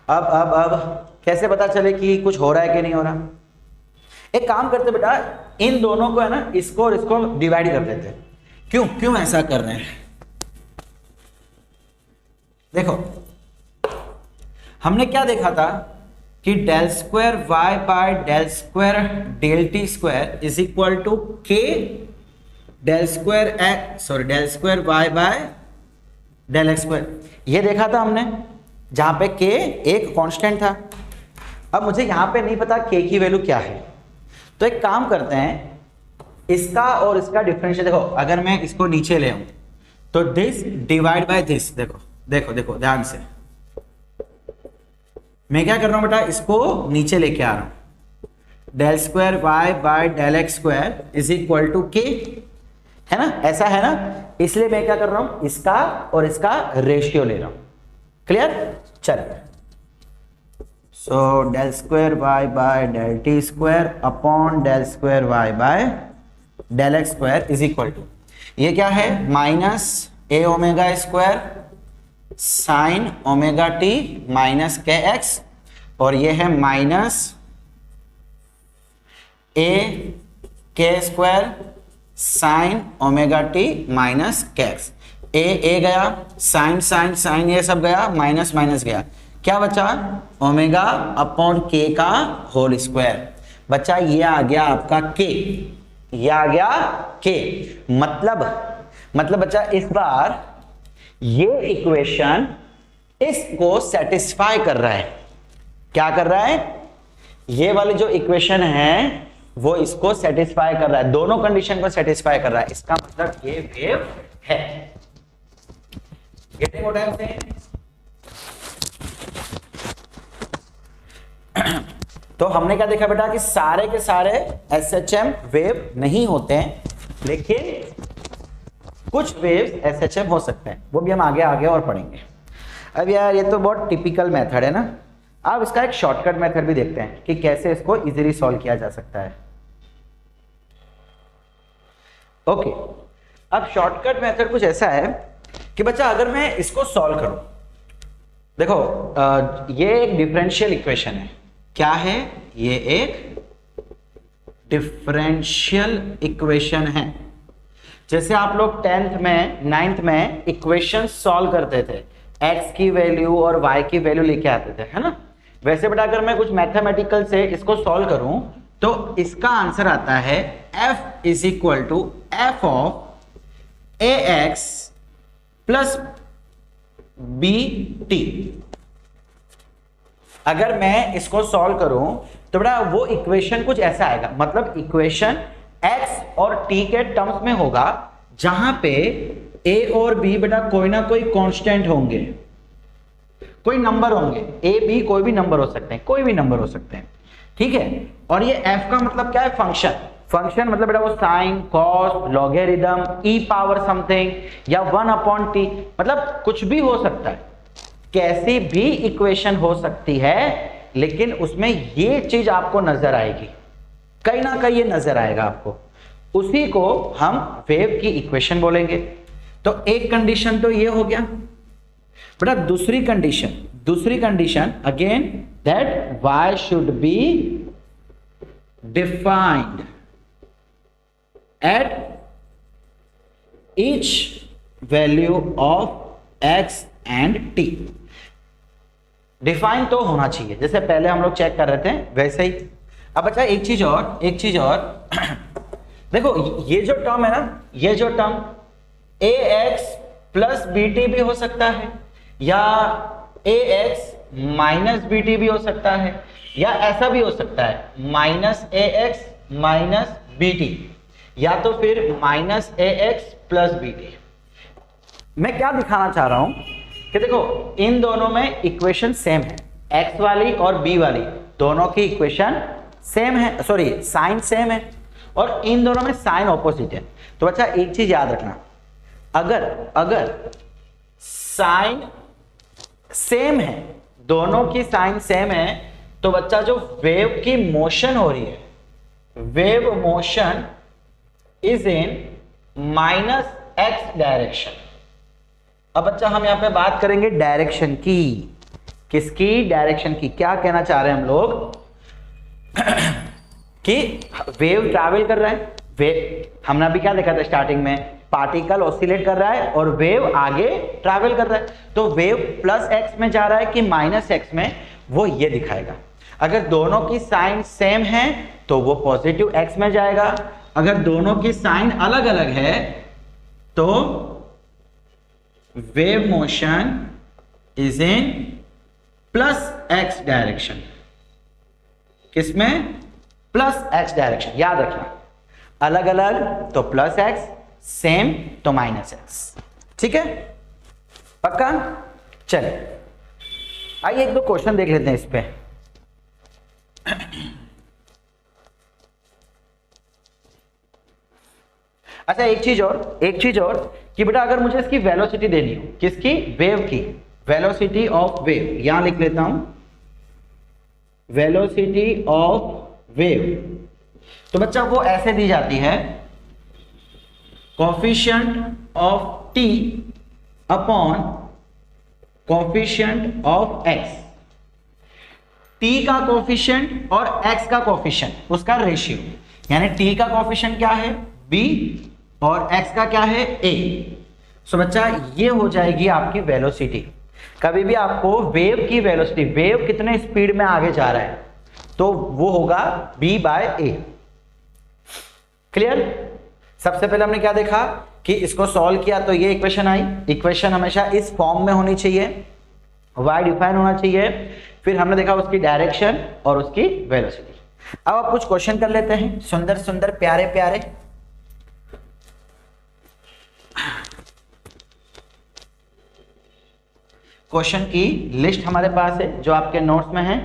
Speaker 1: अब कैसे पता चले कि कुछ हो रहा है कि नहीं हो रहा, एक काम करते बेटा, इन दोनों को है ना, इसको और इसको डिवाइड कर देते हैं। क्यों ऐसा कर रहे हैं, देखो हमने क्या देखा था कि del square y by del square del t square is equal to k del square y by del x square, ये देखा था हमने, जहां पे k एक कांस्टेंट था। अब मुझे यहां पे नहीं पता k की वैल्यू क्या है, तो एक काम करते हैं, इसका और इसका डिफरेंशियल, देखो अगर मैं इसको नीचे ले आऊं तो दिस डिवाइड बाय दिस, देखो ध्यान से, मैं क्या कर रहा हूं बेटा, इसको नीचे लेके आ रहा हूं, del square y by del x square is equal to k, है ना, ऐसा है ना, इसलिए मैं क्या कर रहा हूं, इसका और इसका रेशियो ले रहा हूं, क्लियर। चलिए, so del square y by del t square upon del square y by del x square is equal to, ये क्या है, minus a omega square sine omega t minus k x, और ये है minus a k square sine omega t minus k x, a गया, साइन ये सब गया, माइनस गया, क्या बचा, ओमेगा अपॉन के का होल स्क्वायर। बच्चा ये आ गया आपका k, ये आ गया k, मतलब बच्चा इस बार ये इक्वेशन इसको सेटिस्फाई कर रहा है, क्या कर रहा है, ये वाली जो इक्वेशन है वो इसको सेटिस्फाई कर रहा है, दोनों कंडीशन को सेटिस्फाई कर रहा है, इसका मतलब ये वेव है। Getting what I am saying? तो हमने क्या देखा बेटा कि सारे के सारे एसएचएम वेव नहीं होते हैं, लेकिन कुछ वेव्स एसएचएम हो सकते हैं, वो भी हम आगे और पढ़ेंगे। अब यार ये तो बहुत टिपिकल मेथड है ना, अब इसका एक शॉर्टकट मेथड भी देखते हैं कि कैसे इसको इजीली सॉल्व किया जा सकता है। ओके, अब शॉर्टकट मेथड कुछ ऐसा है कि बच्चा अगर मैं इसको सॉल्व करूं, देखो ये एक डिफरेंशियल इक्वेशन है। क्या है ये? एक डिफरेंशियल इक्वेशन है। जैसे आप लोग 10th में 9th में इक्वेशन सॉल्व करते थे, x की वैल्यू और y की वैल्यू लेके आते थे, है ना? वैसे बेटा अगर मैं कुछ मैथमेटिकल से इसको सॉल्व करूं तो इसका आंसर आता है f is equal to f of ax plus bt। अगर मैं इसको सॉल्व करूं तो बेटा वो इक्वेशन कुछ ऐसा आएगा, मतलब इक्वेशन x और t के टर्म्स में होगा, जहां पे a और b बेटा कोई ना कोई कांस्टेंट होंगे, कोई नंबर होंगे, a b कोई भी नंबर हो सकते हैं, कोई भी नंबर हो सकते हैं, ठीक है। और ये f का मतलब क्या है? फंक्शन। फंक्शन मतलब बेटा वो sine, cos, logarithm, e power something या 1/t, मतलब कुछ भी हो सकता है, कैसी भी इक्वेशन हो सकती है, लेकिन उसमें ये चीज आपको नजर आएगी, कहीं ना कहीं ये नजर आएगा आपको, उसी को हम वेव की इक्वेशन बोलेंगे। तो एक कंडीशन तो ये हो गया बेटा। दूसरी condition again that y should be defined at each value of x and t। Define तो होना चाहिए, जैसे पहले हम लोग चेक कर रहे थे वैसे ही। अब अच्छा एक चीज और देखो ये जो टर्म है ना, ये जो टर्म ax प्लस bt भी हो सकता है, या ax माइनस bt भी हो सकता है, या ऐसा भी हो सकता है माइनस ax माइनस bt, या तो फिर माइनस ax प्लस bt। मैं क्या दिखाना चाह रहा हूं कि देखो इन दोनों में इक्वेशन सेम है, x वाली और b वाली दोनों की इक्वेशन सेम है, सॉरी साइन सेम है, और इन दोनों में साइन ऑपोजिट है। तो बच्चा एक चीज याद रखना, अगर साइन सेम है, दोनों की साइन सेम है, तो बच्चा जो वेव की मोशन हो रही है, wave motion is in minus x direction. अब बच्चा हम यहां पे बात करेंगे डायरेक्शन की, किसकी? डायरेक्शन की। क्या कहना चाह रहे हैं हम लोग कि वेव ट्रैवल कर रहा है, वेव हमने अभी क्या देखा था स्टार्टिंग में, पार्टिकल ऑसिलेट कर रहा है और वेव आगे ट्रैवल कर रहा है। तो वेव प्लस x में जा रहा है कि माइनस x में, वो ये दिखाएगा। अगर दोनों की साइन सेम है तो वो पॉजिटिव x में जाएगा, अगर दोनों की साइन अलग अलग है तो wave motion is in plus x direction. किसमें? Plus x direction. याद रखना, अलग अलग तो प्लस x, सेम तो माइनस x, ठीक है? पक्का? चले आइए एक दो क्वेश्चन देख लेते हैं इस पे। अच्छा एक चीज और कि बेटा अगर मुझे इसकी वेलोसिटी देनी हो, किसकी? वेव की। वेलोसिटी ऑफ वेव यहां लिख लेता हूं, वेलोसिटी ऑफ वेव। तो बच्चा वो ऐसे दी जाती है, coefficient of t upon coefficient of x। t का कोफिशिएंट और x का कोफिशिएंट, उसका रेशियो, यानी t का कोफिशिएंट क्या है? b, और x का क्या है? a। सो बच्चा ये हो जाएगी आपकी वेलोसिटी। कभी भी आपको वेव की वेलोसिटी, वेव कितने स्पीड में आगे जा रहा है, तो वो होगा b बाय a। क्लियर? सबसे पहले हमने क्या देखा कि इसको सॉल्व किया तो ये इक्वेशन आई। इक्वेशन हमेशा इस फॉर्म में होनी चाहिए, y डिफाइन होना चाहिए। फिर हमने देखा उसकी डायरेक्शन और उसकी वेलोसिटी। अब आप कुछ क्वेश्चन कर लेते हैं, सुंदर सुंदर प्यारे प्यारे। क्वेश्चन की लिस्ट हमारे पास है जो आपके नोट्स में है,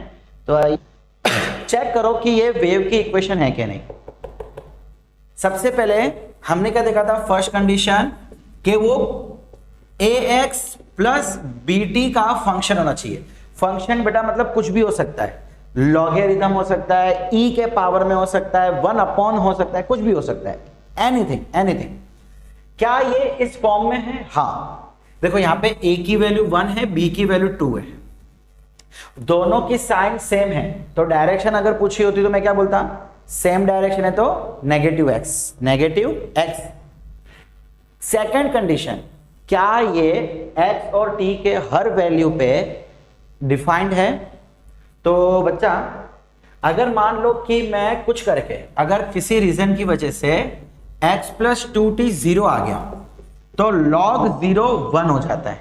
Speaker 1: तो चेक करो कि ये वेव की इक्वेशन है कि नहीं। सबसे पहले हमने क्या देखा था? फर्स्ट कंडीशन कि वो ax प्लस bt का फंक्शन होना चाहिए। फंक्शन बेटा मतलब कुछ भी हो सकता है, लॉगरिथम हो सकता है, e के पावर में हो सकता है, 1 अपॉन हो सकता है, कुछ भी हो सकता है। Anything anything. क्या ये इस फॉर्म में है? हाँ, देखो यहां पे a की वैल्यू 1 है, b की वैल्यू 2 है, दोनों की साइन सेम है, तो डायरेक्शन अगर पूछी होती तो मैं क्या बोलता? सेम डायरेक्शन है तो negative x, negative x। Second condition, क्या ये x और t के हर वैल्यू पे डिफाइंड है? तो बच्चा अगर मान लो कि मैं कुछ करके अगर किसी रीजन की वजह से x प्लस 2t 0 आ गया तो log 0 1 हो जाता है।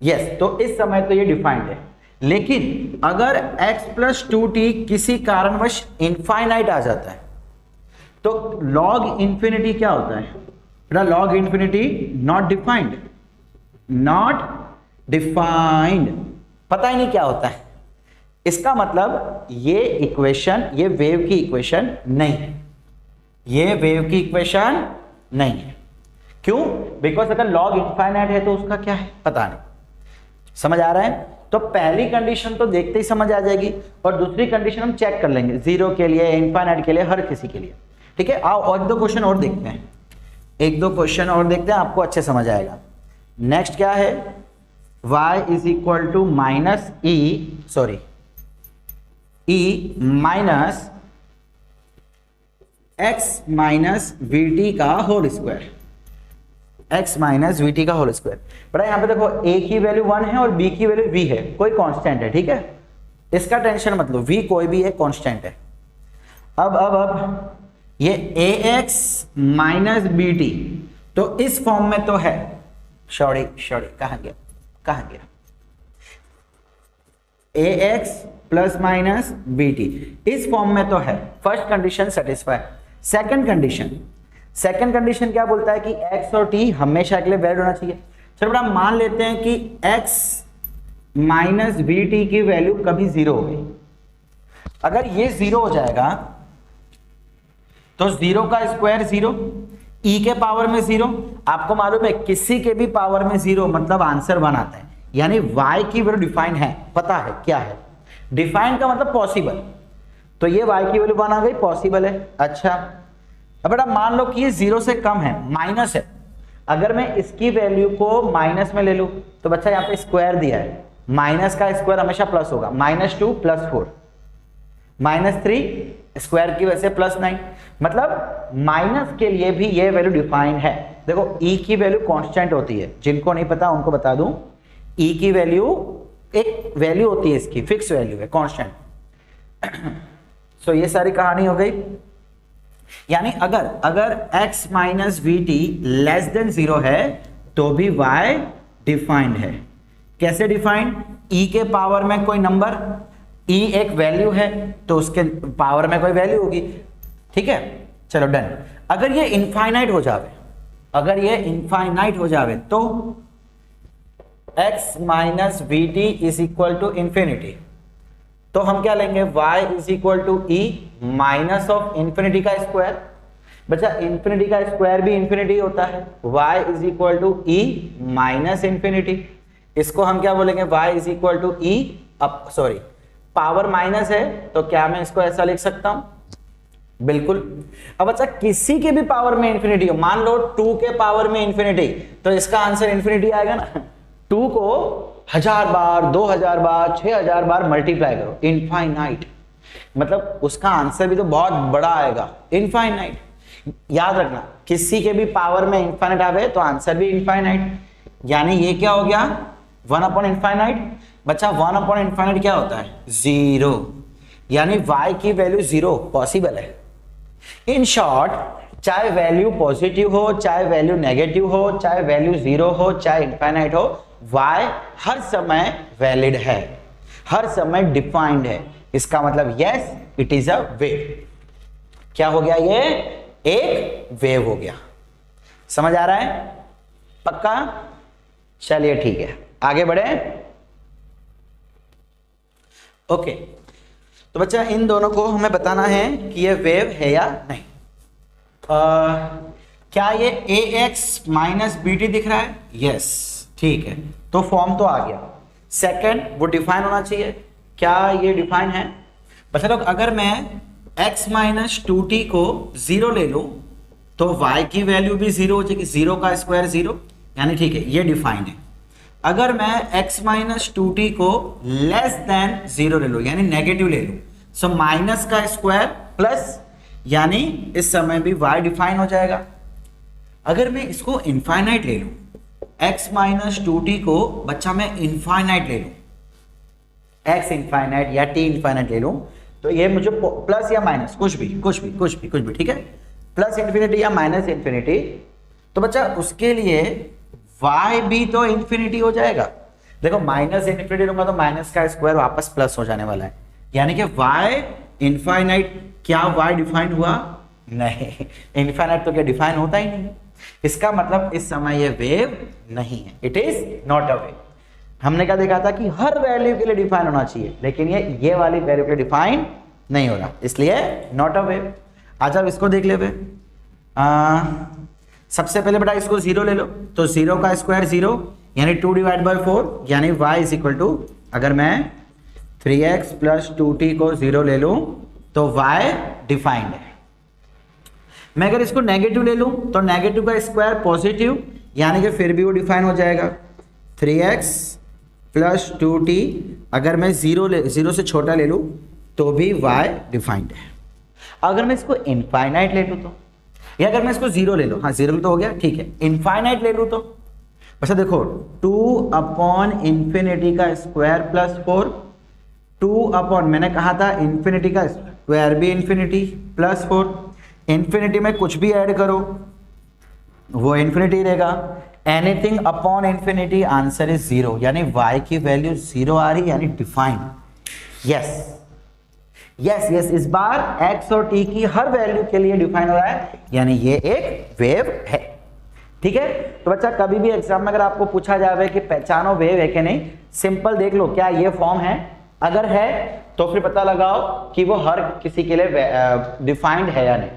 Speaker 1: यस, तो इस समय तो ये डिफाइंड है। लेकिन अगर x प्लस 2t किसी कारणवश इनफाइनाइट आ जाता है तो log इंफिनिटी क्या होता है? log infinity not defined, not defined, पता ही नहीं क्या होता है। इसका मतलब ये इक्वेशन, ये वेव की इक्वेशन नहीं है, ये वेव की इक्वेशन नहीं है। क्यों? बिकॉज अगर log इनफाइनाइट है तो उसका क्या है पता नहीं। समझ आ रहा है? तो पहली कंडीशन तो देखते ही समझ आ जाएगी, और दूसरी कंडीशन हम चेक कर लेंगे जीरो के लिए, इनफाइनाइट के लिए, हर किसी के लिए। ठीक है, आओ और 1-2 क्वेश्चन और देखते हैं, 1-2 क्वेश्चन और देखते हैं, आपको अच्छे समझ आएगा। नेक्स्ट क्या है? y is equal to minus e minus x minus v t का whole square, x minus v t का होल स्क्वायर। बड़ा यहां पे देखो a की वैल्यू 1 है और b की वैल्यू v है, कोई कांस्टेंट है। ठीक है, इसका टेंशन मत लो, v कोई भी है, कांस्टेंट है। अब ये ax माइनस बी टी तो इस फॉर्म में तो है, सॉरी कहां गया ax plus minus b t इस फॉर्म में तो है। First condition satisfy. Second condition क्या बोलता है कि x और t हमेशा के लिए वैलिड होना चाहिए। चलो बड़ा मान लेते हैं कि x माइनस बी टी की वैल्यू कभी 0 हो गई। अगर ये 0 हो जाएगा तो 0 का स्क्वायर 0, e के पावर में 0, आपको मालूम है किसी के भी पावर में 0 मतलब आंसर 1 आता है, यानी y की वैल्यू डिफाइन है, पता है क्या है। डिफाइन का मतलब पॉसिबल, तो ये y की वैल्यू 1 आ गई, पॉसिबल है। अच्छा, अब बेटा मान लो कि ये 0 से कम है, माइनस है, अगर मैं इसकी वैल्यू को माइनस में ले लूं तो बच्चा यहाँ पे स्क्वायर दिया है, माइनस का स्क्वायर हमेशा प्लस होगा, -2 + 4 -3 स्क्वायर की वजह से +9, मतलब माइनस के लिए भी ये वैल्यू डिफाइंड है। देखो e की वैल्यू कांस्टेंट होती है, जिनको नहीं पता उनको बता दूं, e की वैल्यू एक वैल्यू होती है, इसकी फिक्स वैल्यू है, कांस्टेंट। सो ये सारी कहानी हो गई। यानी अगर x minus v T less than 0 है तो भी y डिफाइंड है। कैसे डिफाइंड? e के पावर में कोई नंबर, e एक वैल्यू है तो उसके पावर में कोई वैल्यू होगी। ठीक है, चलो डन। अगर ये इनफाइनाइट हो जावे तो x minus v t is equal to infinity, तो हम क्या लेंगे? y is equal to e minus of infinity का स्क्वायर। बच्चा इंफिनिटी का स्क्वायर भी इंफिनिटी होता है, y is equal to e minus infinity. इसको हम क्या बोलेंगे? y is equal to e power minus है तो क्या मैं इसको ऐसा लिख सकता हूं? बिल्कुल। अब अच्छा किसी के भी पावर में इंफिनिटी हो, मान लो 2 के पावर में इंफिनिटी, तो इसका आंसर इंफिनिटी आएगा ना। 2 को 1000 बार, 2000 बार, 6000 बार मल्टीप्लाई करो, इनफाइनाइट, मतलब उसका आंसर भी तो बहुत बड़ा आएगा, इनफाइनाइट। याद रखना, किसी के भी पावर में इनफाइनाइट आवे तो आंसर भी इनफाइनाइट। यानी ये क्या हो गया? 1/इनफाइनाइट। बच्चा 1/इनफाइनाइट क्या होता है? 0। यानी y की वैल्यू 0 पॉसिबल है। इन शॉर्ट, चाहे वैल्यू पॉजिटिव हो, चाहे वैल्यू नेगेटिव हो, चाहे वैल्यू 0 हो, चाहे इनफाइनाइट हो, y हर समय वैलिड है, हर समय डिफाइंड है। इसका मतलब yes, it is a wave. क्या हो गया? ये एक वेव हो गया। समझ आ रहा है? पक्का? चलिए ठीक है, आगे बढ़े। ओके, तो बच्चा इन दोनों को हमें बताना है कि ये वेव है या नहीं। क्या ये ax माइनस बी टी दिख रहा है? यस, ठीक है, तो फॉर्म तो आ गया। सेकंड, वो डिफाइन होना चाहिए। क्या ये डिफाइन है? बच्चा लोग, अगर मैं x माइनस 2t को 0 ले लूं तो y की वैल्यू भी 0 हो जाएगी, 0 का स्क्वायर 0, यानी ठीक है ये डिफाइंड है। अगर मैं x माइनस 2t को लेस देन 0 ले लूं, यानी नेगेटिव ले लूं, सो माइनस का स्क्वायर प्लस, यानी इस समय भी y डिफाइन हो जाएगा। अगर मैं इसको इनफाइनाइट ले लूं, x माइनस 2t को बच्चा मैं इनफाइनाइट ले लूं, x इनफाइनाइट या t इनफाइनाइट ले लूं, तो ये मुझे प्लस या माइनस कुछ भी, ठीक है, प्लस इंफिनिटी या माइनस इंफिनिटी, तो बच्चा उसके लिए y भी तो इंफिनिटी हो जाएगा। देखो माइनस इंफिनिटी लूंगा तो माइनस का स्क्वायर वापस प्लस हो जाने वाला है, यानी कि y इनफाइनाइट, क्या y डिफाइन हुआ? नहीं, इनफाइनाइट तो क्या डिफाइन होता ही नहीं। इसका मतलब इस समय ये वेव नहीं है, it is not a wave. हमने क्या देखा था कि हर वैल्यू के लिए डिफाइन होना चाहिए, लेकिन ये वाली वैल्यू के लिए डिफाइन नहीं हो रहा, इसलिए नॉट अ वेव। आज आप इसको देख ले। सबसे पहले बेटा इसको 0 ले लो, तो 0 का स्क्वायर 0, यानी 2 डिवाइड बाई 4, यानी y इज इक्वल टू, अगर मैं 3x प्लस 2t को 0 ले लूं तो y डिफाइंड है। मैं अगर इसको नेगेटिव ले लूं तो नेगेटिव का स्क्वायर पॉजिटिव, यानी कि फिर भी वो डिफाइन हो जाएगा। 3x प्लस 2t अगर मैं 0 से छोटा ले लूं तो भी y डिफाइंड है। अगर मैं इसको इनफाइनाइट ले लूं तो, या अगर मैं इसको 0 ले लूं, हाँ 0 तो हो गया, ठीक है, इनफाइनाइट ले लूं तो अच्छा देखो 2 अपॉन इंफिनिटी का स्क्वायर प्लस 4, 2 अपॉन, मैंने कहा था इंफिनिटी का स्क्वायर भी इंफिनिटी प्लस 4, इंफिनिटी में कुछ भी ऐड करो वो इंफिनिटी रहेगा, anything upon infinity answer is 0, यानी y की वैल्यू 0 आ रही, यानी डिफाइंड। यस, इस बार x और t की हर वैल्यू के लिए डिफाइन हो रहा है, यानी ये एक वेव है। ठीक है, तो बच्चा कभी भी एग्जाम में अगर आपको पूछा जाए कि पहचानो वेव है कि नहीं, सिंपल देख लो क्या ये फॉर्म है, अगर है तो फिर पता लगाओ कि वो हर किसी के लिए डिफाइंड है या नहीं।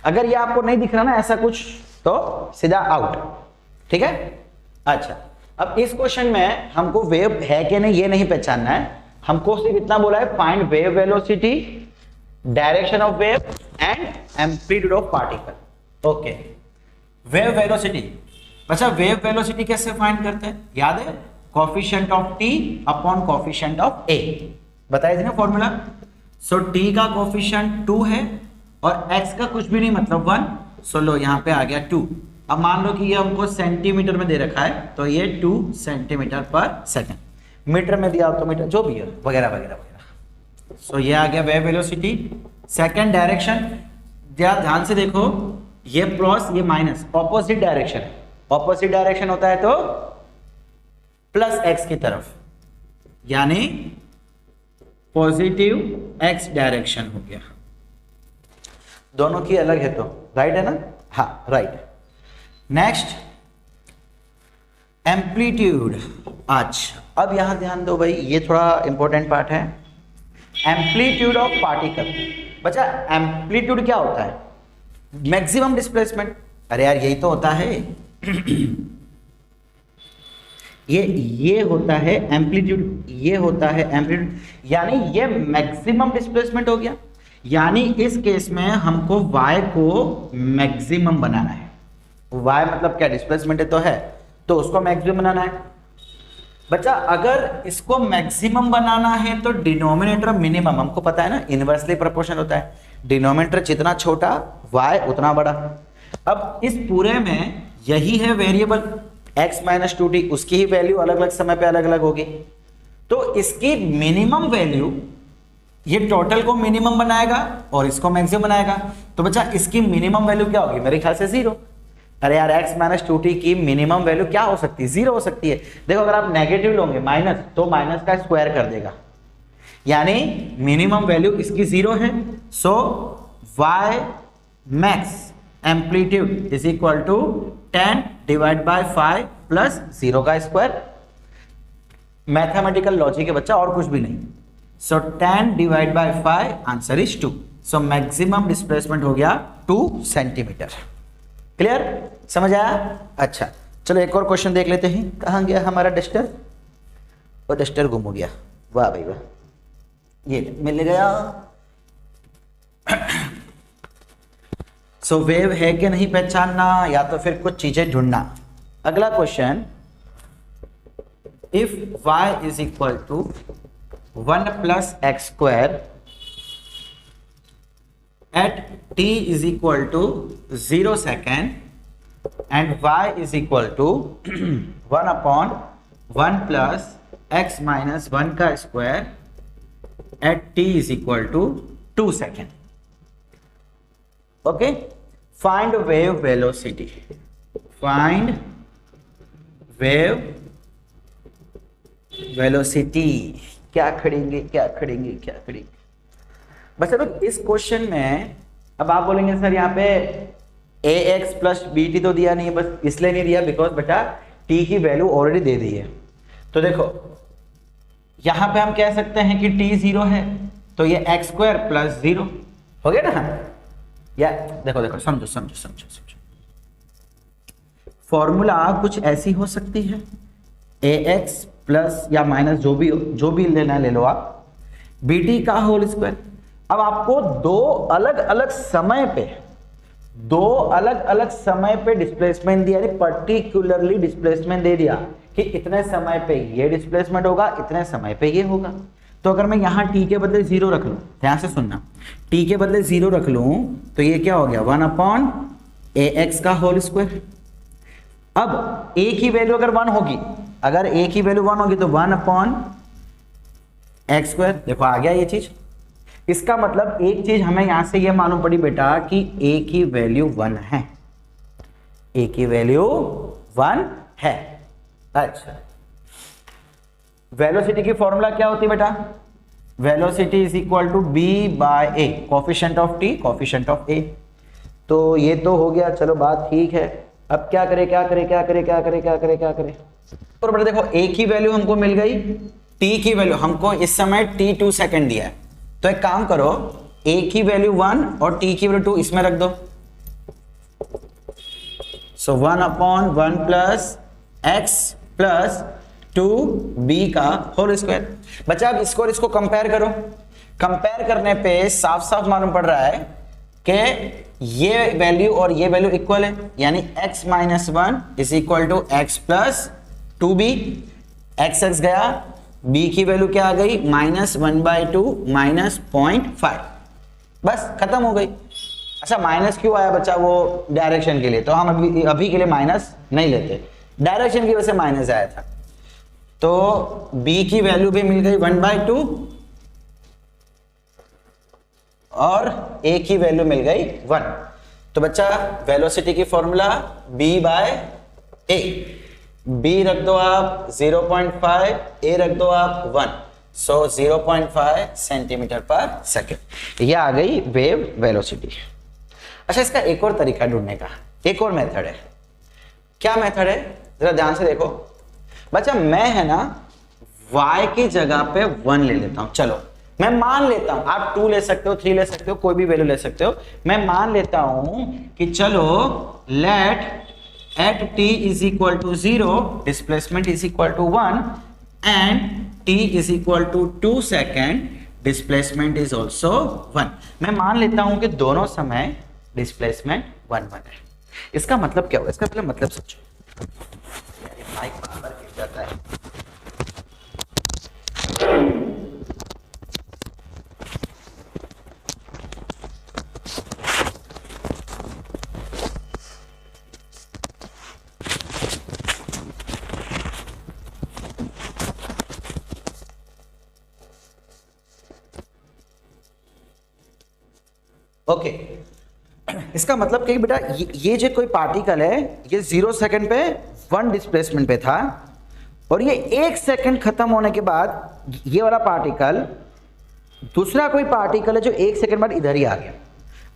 Speaker 1: अगर ये आपको नहीं दिख रहा ना ऐसा कुछ, तो सीधा आउट। ठीक है, अच्छा अब इस क्वेश्चन में हमको वेव है कि नहीं ये नहीं पहचानना है, हमको सिर्फ इतना बोला है find wave velocity, direction of wave and amplitude of particle. Okay, wave velocity, अच्छा वेव वेलोसिटी कैसे फाइंड करते हैं, याद है, coefficient of t upon coefficient of a, बताया थी ना फॉर्मूला। सो t का कोफिशिएंट 2 है और x का कुछ भी नहीं मतलब 1, सो लो यहाँ पे आ गया 2। अब मान लो कि ये हमको सेंटीमीटर में दे रखा है, तो ये 2 सेंटीमीटर पर सेकंड, मीटर में दिया तो मीटर, जो भी है वगैरह वगैरह वगैरह। सो ये आ गया वेव वेलोसिटी। सेकंड डायरेक्शन, ध्यान से देखो, ये प्लस ये माइनस, ऑपोजिट डायरेक्शन है, ऑपोजिट डायरेक्शन होता है तो प्लस x की तरफ, यानी पॉजिटिव x डायरेक्शन हो गया। दोनों की अलग है तो राइट है ना, हाँ राइट। Next amplitude. अच्छा अब यहां ध्यान दो भाई, ये थोड़ा इंपॉर्टेंट पार्ट है, एम्पलीट्यूड ऑफ पार्टिकल। बच्चा एम्पलीट्यूड क्या होता है, मैक्सिमम डिस्प्लेसमेंट, अरे यार यही तो होता है ये होता है एम्पलीट्यूड, ये होता है एम्पलीट्यूड, यानी ये मैक्सिमम डिस्प्लेसमेंट हो गया, यानी इस केस में हमको y को मैक्सिमम बनाना है। y मतलब क्या, डिस्प्लेसमेंट है तो उसको मैक्सिमम बनाना है। बच्चा अगर इसको मैक्सिमम बनाना है तो डिनोमिनेटर मिनिमम, हमको पता है ना इनवर्सली प्रोपोर्शनल होता है, डिनोमिनेटर जितना छोटा y उतना बड़ा। अब इस पूरे में यही है वेरिएबल x माइनस 2t, उसकी ही वैल्यू अलग अलग समय पे अलग अलग होगी, तो इसकी मिनिमम वैल्यू ये टोटल को मिनिमम बनाएगा और इसको मैक्सिमम बनाएगा। तो बच्चा इसकी मिनिमम वैल्यू क्या होगी, मेरे ख्याल से 0। अरे यार x माइनस 2t की मिनिमम वैल्यू क्या हो सकती है, 0 हो सकती है। देखो अगर आप नेगेटिव लोगे माइनस, तो माइनस का स्क्वायर कर देगा, यानी मिनिमम वैल्यू इसकी 0 है। So y max amplitude is equal to 10 divide by 5 plus 0 का स्क्वायर। मैथमेटिकल लॉजिक है बच्चा, और कुछ भी नहीं। सो 10 divide by 5 answer is 2। So maximum displacement हो गया 2 सेंटीमीटर। क्लियर, समझ आया? अच्छा चलो एक और क्वेश्चन देख लेते हैं। कहाँ गया हमारा डस्टर, वो डस्टर गुम हो गया, वाह भाई वाह, ये मिल गया। सो वेव है कि नहीं पहचानना, या तो फिर कुछ चीजें ढूंढना। अगला question, if y is equal to 1 plus x square at t is equal to 0 second and y is equal to 1 upon 1 plus x minus 1 का square at t is equal to 2 second. Okay, find wave velocity. Find wave velocity. क्या खड़ेंगे क्या खड़ेंगे क्या खड़ेंगे बच्चा लोग इस क्वेश्चन में। अब आप बोलेंगे सर यहाँ पे ax प्लस bt तो दिया नहीं है, बस इसलिए नहीं दिया बिकॉज बेटा t की वैल्यू ऑलरेडी दे दी है। तो देखो यहाँ पे हम कह सकते हैं कि t 0 है तो ये एक्स स्क्वायर प्लस 0 हो गया ना। या देखो देखो समझो समझो समझो समझो, फॉर्मूला कुछ ऐसी हो सकती है ax प्लस या माइनस जो भी लेना ले लो आप, bt का होल स्क्वायर। अब आपको दो अलग अलग समय पे डिस्प्लेसमेंट दिया, पर्टिकुलरली डिस्प्लेसमेंट दे दिया कि इतने समय पे ये डिस्प्लेसमेंट होगा, इतने समय पे ये होगा। तो अगर मैं यहां t के बदले 0 रख लूं, ध्यान से सुनना, t के बदले 0 रख लूं तो ये क्या हो गया 1 अपॉन ax का होल स्क्वायर। अब a की वैल्यू अगर 1 होगी, अगर a की वैल्यू 1 होगी तो 1 अपॉन एक्स स्क्वायर। देखो आ गया ये चीज। इसका मतलब एक चीज हमें यहां से ये मालूम पड़ी बेटा कि a की वैल्यू 1 है, a की वैल्यू 1 है। अच्छा, वेलोसिटी की फॉर्मूला क्या होती है बेटा? Velocity is equal to b by a, coefficient of t coefficient of a। तो ये तो हो गया, चलो बात ठीक है। अब क्या करें क्या करें क्या करें क्या करें क्या करें क्या करें? और बेटा देखो a की वैल्यू हमको मिल गई, t की वैल्यू हमको इस समय t 2 सेकंड दिया है। तो एक काम करो, a की वैल्यू 1 और t की वैल्यू 2 इसमें रख दो। सो 1 upon 1 plus x plus 2b का होल स्क्वायर। बच्चा अब इसको और इसको कंपेयर करो। कंपेयर करने पे साफ साफ मालूम पड़ रहा है कि ये वैल्यू और ये वैल्यू इक्वल है, यानी x minus 1 is equal to x plus 2b। x गया, b की वैल्यू क्या आ गई -1/2 -0.5। बस खत्म हो गई। अच्छा माइनस क्यों आया बच्चा? वो डायरेक्शन के लिए, तो हम अभी के लिए माइनस नहीं लेते, डायरेक्शन की वजह से माइनस आया था। तो b की वैल्यू भी मिल गई 1/2 और a की वैल्यू मिल गई 1। तो बच्चा वेलोसिटी की formula b by a, b रख दो आप 0.5, a रख दो आप 1, सो 0.5 सेंटीमीटर पर सेकेंड। ये आ गई वेव वेलोसिटी। अच्छा इसका एक और तरीका ढूंढने का, एक और मेथड है। क्या मेथड है जरा ध्यान से देखो बच्चा। मैं है ना y की जगह पे 1 ले लेता हूं। चलो मैं मान लेता हूं, आप 2 ले सकते हो, 3 ले सकते हो, कोई भी वैल्यू ले सकते हो। मैं मान लेता हूं कि चलो late at t is equal to 0 displacement is equal to 1 and t is equal to 2 second displacement is also 1। मैं मान लेता हूं कि दोनों समय डिस्प्लेसमेंट 1 है। इसका मतलब क्या होगा? इसका मतलब सोचो, माइक बार गिर जाता है। ओके इसका मतलब कि बेटा ये जो कोई पार्टिकल है ये 0 सेकंड पे 1 डिस्प्लेसमेंट पे था और ये 1 सेकंड खत्म होने के बाद ये वाला पार्टिकल, दूसरा कोई पार्टिकल है जो 1 सेकंड बाद इधर ही आ गया।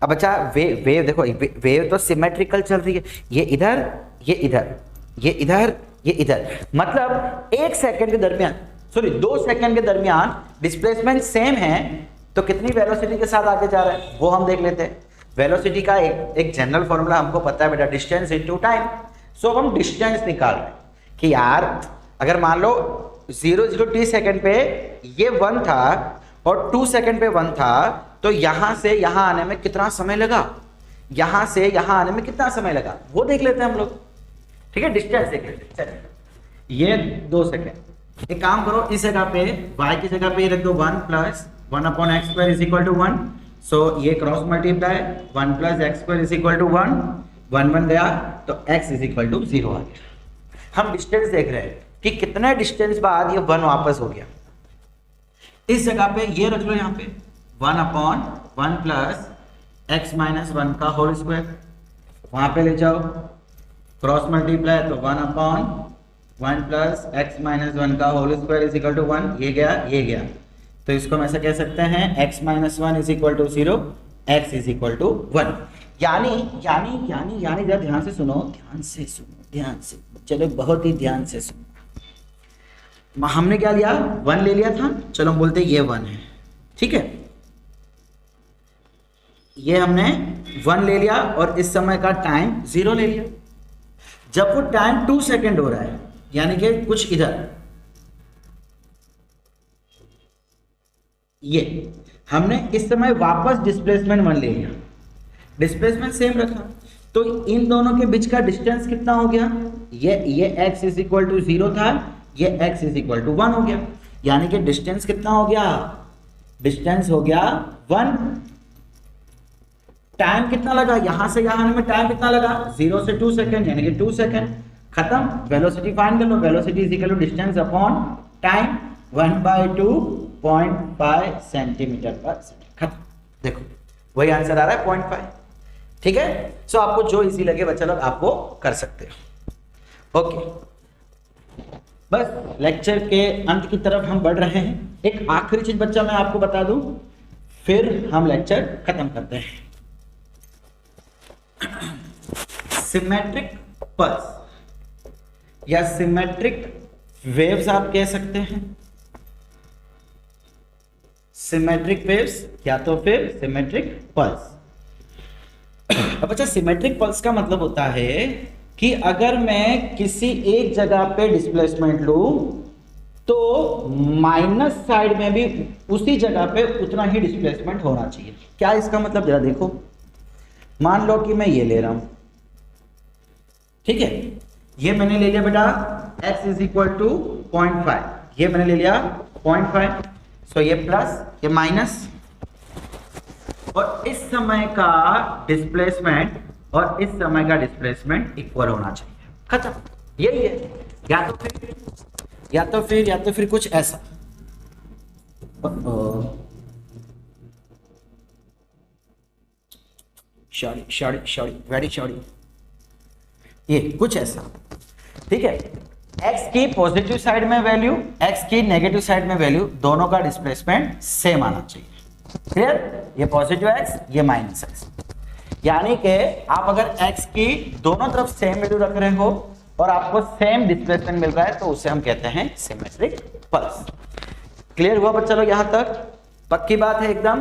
Speaker 1: अब बच्चा वेव देखो, वेव तो सिमेट्रिकल चल रही है, ये इधर ये इधर ये इधर ये इधर, मतलब 1 सेकंड के दरमियान, सॉरी 2 सेकंड के दरमियान डिस्प्लेसमेंट सेम है। तो कितनी वेलोसिटी के साथ आगे जा रहा है वो हम देख लेते हैं। वेलोसिटी का एक जनरल फॉर्मूला हमको पता है बेटा, डिस्टेंस इनटू टाइम। सो हम डिस्टेंस निकाल रहे हैं कि यार अगर मान लो 0 सेकंड पे ये 1 था और 2 सेकंड पे 1 था, तो यहां से यहां आने में कितना समय लगा? यहां से यहां आने में कितना समय लगा वो देख लेते हैं हम लोग। ठीक है, डिस्टेंस देख लेते हैं। चलिए ये 2 सेकेंड। एक काम करो, इस जगह पे y की जगह पे रख दो 1 plus 1/x² is equal to 1। So ये cross multiply 1 plus x² is equal to 1, 1 1 गया तो x इज इक्वल टू 0 आ गया। हम डिस्टेंस देख रहे हैं कि कितने डिस्टेंस बाद ये 1 वापस हो गया। इस जगह पे ये रख लो, यहाँ पे 1/1 प्लस x माइनस 1 का होल स्क्वायर, वहां पे ले जाओ क्रॉस मल्टीप्लाई तो 1/1 प्लस x माइनस 1 का whole square is equal to 1। ये गया ये गया, तो इसको हम ऐसा कह सकते हैं x minus 1 is equal to 0, x is equal to 1। यानी जरा ध्यान से सुनो, ध्यान से चलो, बहुत ही ध्यान से सुनो। हमने क्या लिया, 1 ले लिया था, चलो हम बोलते हैं ये 1 है। ठीक है, ये हमने 1 ले लिया और इस समय का टाइम 0 ले लिया। जब वो टाइम 2 सेकेंड हो रहा है, यानी कि कुछ इधर, ये हमने इस समय वापस डिस्प्लेसमेंट 1 ले लिया, डिस्प्लेसमेंट सेम रखा, तो इन दोनों के बीच का डिस्टेंस कितना हो गया, ये x इज इक्वल टू 0 था, ये x इज इक्वल टू 1 हो गया। यानी कि डिस्टेंस कितना हो गया, डिस्टेंस हो गया 1। टाइम कितना लगा, यहां से यहां आने में टाइम कितना लगा, 0 से 2 सेकेंड, यानी कि 2 सेकेंड। खत्म, वेलोसिटी फाइंड कर लो, velocity is equal to distance upon time, 1/2.5 centimetre per second. खत्म, देखो वही आंसर आ रहा है 0.5। ठीक है, सो आपको जो इजी लगे बच्चा लोग आप वो कर सकते हो। ओके, बस लेक्चर के अंत की तरफ हम बढ़ रहे हैं। एक आखिरी चीज बच्चा मैं आपको बता दूं, फिर हम लेक्चर खत्म करते हैं। सिमेट्रिक पल्स या सिमेट्रिक वेव्स आप कह सकते हैं, सिमेट्रिक वेव्स या तो फिर सिमेट्रिक पल्स। अब बच्चा सिमेट्रिक पल्स का मतलब होता है कि अगर मैं किसी एक जगह पे डिस्प्लेसमेंट लूं तो माइनस साइड में भी उसी जगह पे उतना ही डिस्प्लेसमेंट होना चाहिए। क्या इसका मतलब, जरा देखो, मान लो कि मैं ये ले रहा हूं, ठीक है, ये मैंने ले लिया बेटा x इज इक्वल टू 0.5, ये मैंने ले लिया 0.5, सो ये प्लस ये माइनस, और इस समय का डिस्प्लेसमेंट और इस समय का डिस्प्लेसमेंट इक्वल होना चाहिए। खत्म, यही है। या तो फिर कुछ ऐसा, वेरी सॉरी, ये कुछ ऐसा। ठीक है, x की पॉजिटिव साइड में वैल्यू, x की नेगेटिव साइड में वैल्यू, दोनों का डिस्प्लेसमेंट सेम आना चाहिए। क्लियर, ये पॉजिटिव x, ये माइनस x, यानी कि आप अगर x की दोनों तरफ सेम वैल्यू रख रहे हो और आपको सेम डिस्प्लेसमेंट मिल रहा है तो उसे हम कहते हैं सिमेट्रिक पल्स। क्लियर हुआ बच्चा लोग, यहां तक पक्की बात है एकदम।